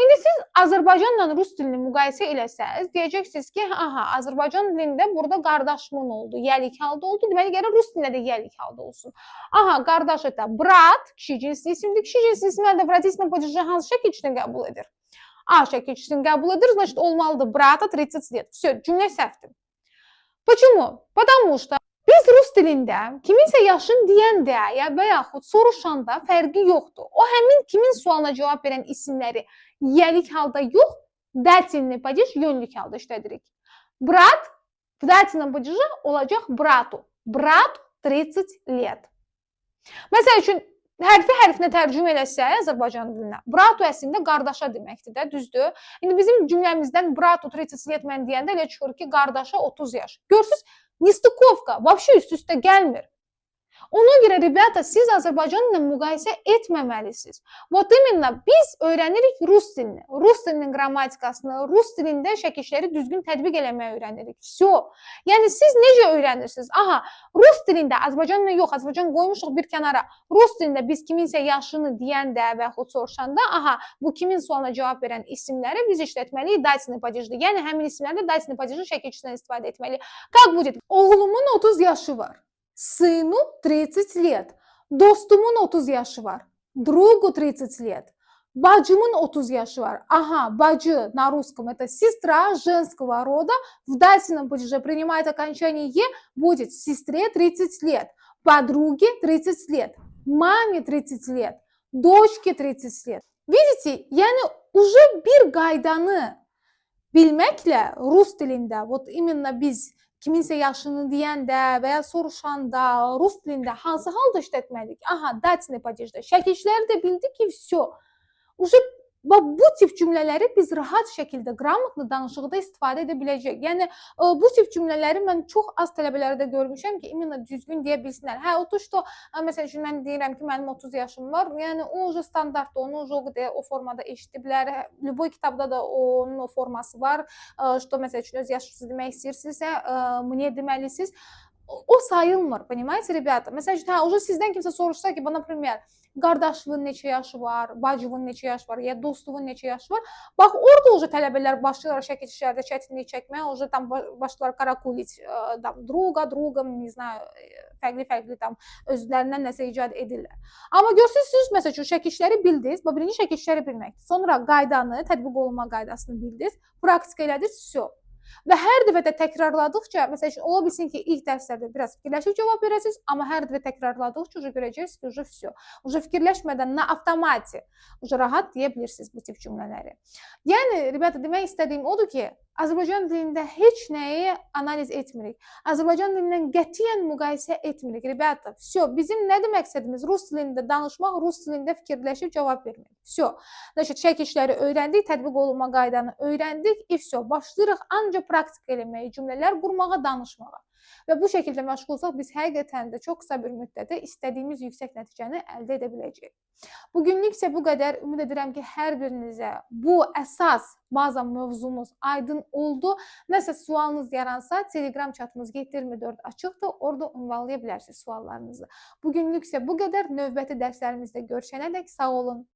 İndi siz Azərbaycanla rus dilini müqayisə eləsəz, deyəcəksiniz ki, aha, Azərbaycan dilində burada qardaşımın oldu, gəlik halda oldu. Deməli, gərək rus dilində də gəlik halda olsun. Aha, qardaş это брат, kişi cinsli isimdir. Kişi cinsli isimlərdə вратительном падеже hansı şəkilçisini qəbul edir? A şəkilçisini qəbul edir, значит, olmalıdır brata 30 лет. Все, cümlə səhvdir. Почему? Потому что biz rus dilində kiminsə yaşın deyəndə və yaxud soruşanda fərqi yoxdur. O həmin kimin sualına cavab verən isimləri yelik halda yox, дательный падеж yönlük halda işlədirik. Brat в дательном падеже olacaq bratу. Brat 30 лет. Məsəl üçün hərfi-hərfinə tərcümə eləsək Azərbaycan dilinə, bratu əslində qardaşa deməkdir də, düzdür? İndi bizim cümləmizdən bratu 30 лет mən deyəndə elə çıxır ki, qardaşa 30 yaş. Görürsüz, nestыковка вообще üst-üstə gəlmir. Ona görə rебята, siz Azərbaycan ilə müqayisə etməməlisiniz. Вот именно biz öyrənirik rus dilini, rus dilinin qrammatikasını, rus dilində şəkilləri düzgün tətbiq eləməyi öyrənirik. Всё. Yəni siz necə öyrənirsiniz? Aha, rus dilində Azərbaycan ilə yox, Azərbaycan qoymuşuq bir kənara. Rus dilində biz kiminsə yaşını deyəndə və yaxud soruşanda, aha, bu kimin sualına cavab verən isimləri biz işlətməliyik дательный падежdə. Yəni həmin isimlərdə дательный падежin şəkilçisindən istifadə etməliyik. Как будет? Oğlumun 30 yaşı var. Сыну 30 лет. Dostumun 30 yaşı var. Другу 30 лет. Bacımın 30 yaşı var. Ага, бачы на русском это сестра женского рода. В дательном падеже принимает окончание «е», будет сестре 30 лет, подруге 30 лет, маме 30 лет, дочке 30 лет. Видите, yəni уже bir qaydanı bilməklə rus dilində, вот именно biz kiminsə yaşını deyəndə və ya soruşanda rus dilində hansı halda işlətməliyik? Aha, дательный падежdə. Şəkilləri də bildik ki, всё. Уже bu tip cümlələri biz rahat şəkildə qramatlı danışıqda istifadə edə biləcəyik. Yəni bu tip cümlələri mən çox az tələbələrdə görmüşəm ki, imенно düzgün deyə bilsinlər. Hə, o что, məsəl üçün mən deyirəm ki, mənim 30 yaşım var. Yəni o уже standartdır, onu уже o formada eşidiblər. Любой kitabda da onun o forması var. Что məsəl üçün öz yaşınızı demək istəyirsinizsə, мне deməlisiniz. O sayılmır, понимаете, rебята? Məsəl üçün, hə, уже sizdən kimsə soruşsa ki, например, qardaşının neçə yaşı var, bacının neçə yaşı var, ya dostluğun neçə yaşı var. Bax, orada уже tələbələr başlayırlar şəkilçilərdə çətinlik çəkməyə, уже tam başlayırlar karakulit, tam друга, не знаю, fərqli tam özlərindən nəsə icad edirlər. Amma görürsünüz, siz məsəl üçün şəkilçiləri bildiniz, birinci şəkilçiləri bilməkdir. Sonra qaydanı, tətbiq olunma qaydasını bildiniz, praktika elədiniz, всё. Və hər dəfə də təkrarladıqca, məsəl üçün, ola bilsin ki, ilk dərslərdə biraz fikirləşib cavab verəsiniz, amma hər dəfə təkrarladıqca görəcəksiniz ki, уже всё. Уже fikirləşmədən na avtomati, уже rahat deyə bilirsiniz bu tip cümlələri. Yəni, rебята, demək istədiyim odur ki, Azərbaycan dilində heç nəyi analiz etmirik. Azərbaycan dilindən qətiyyən müqayisə etmirik. Rебята, всё. Bizim nədir məqsədimiz? Rus dilində danışmaq, rus dilində fikirləşib cavab vermək. Всё. Значит, şəkilləri öyrəndik, tətbiq olunma qaydanı öyrəndik, и всё. Başlayırıq ancaq praktika eləməyə, cümlələr qurmağa, danışmağa. Və bu şəkildə məşğulsaq biz həqiqətən də çox qısa bir müddətdə istədiyimiz yüksək nəticəni əldə edə biləcəyik. Bugünlük isə bu qədər. Ümid edirəm ki, hər birinizə bu əsas baza mövzumuz aydın oldu. Nəsə sualınız yaransa, Telegram chatımız 7/24 açıqdır. Orada ünvanlaya bilərsiniz suallarınızı. Bugünlük isə bu qədər. Növbəti dərslərimizdə görüşənədək sağ olun.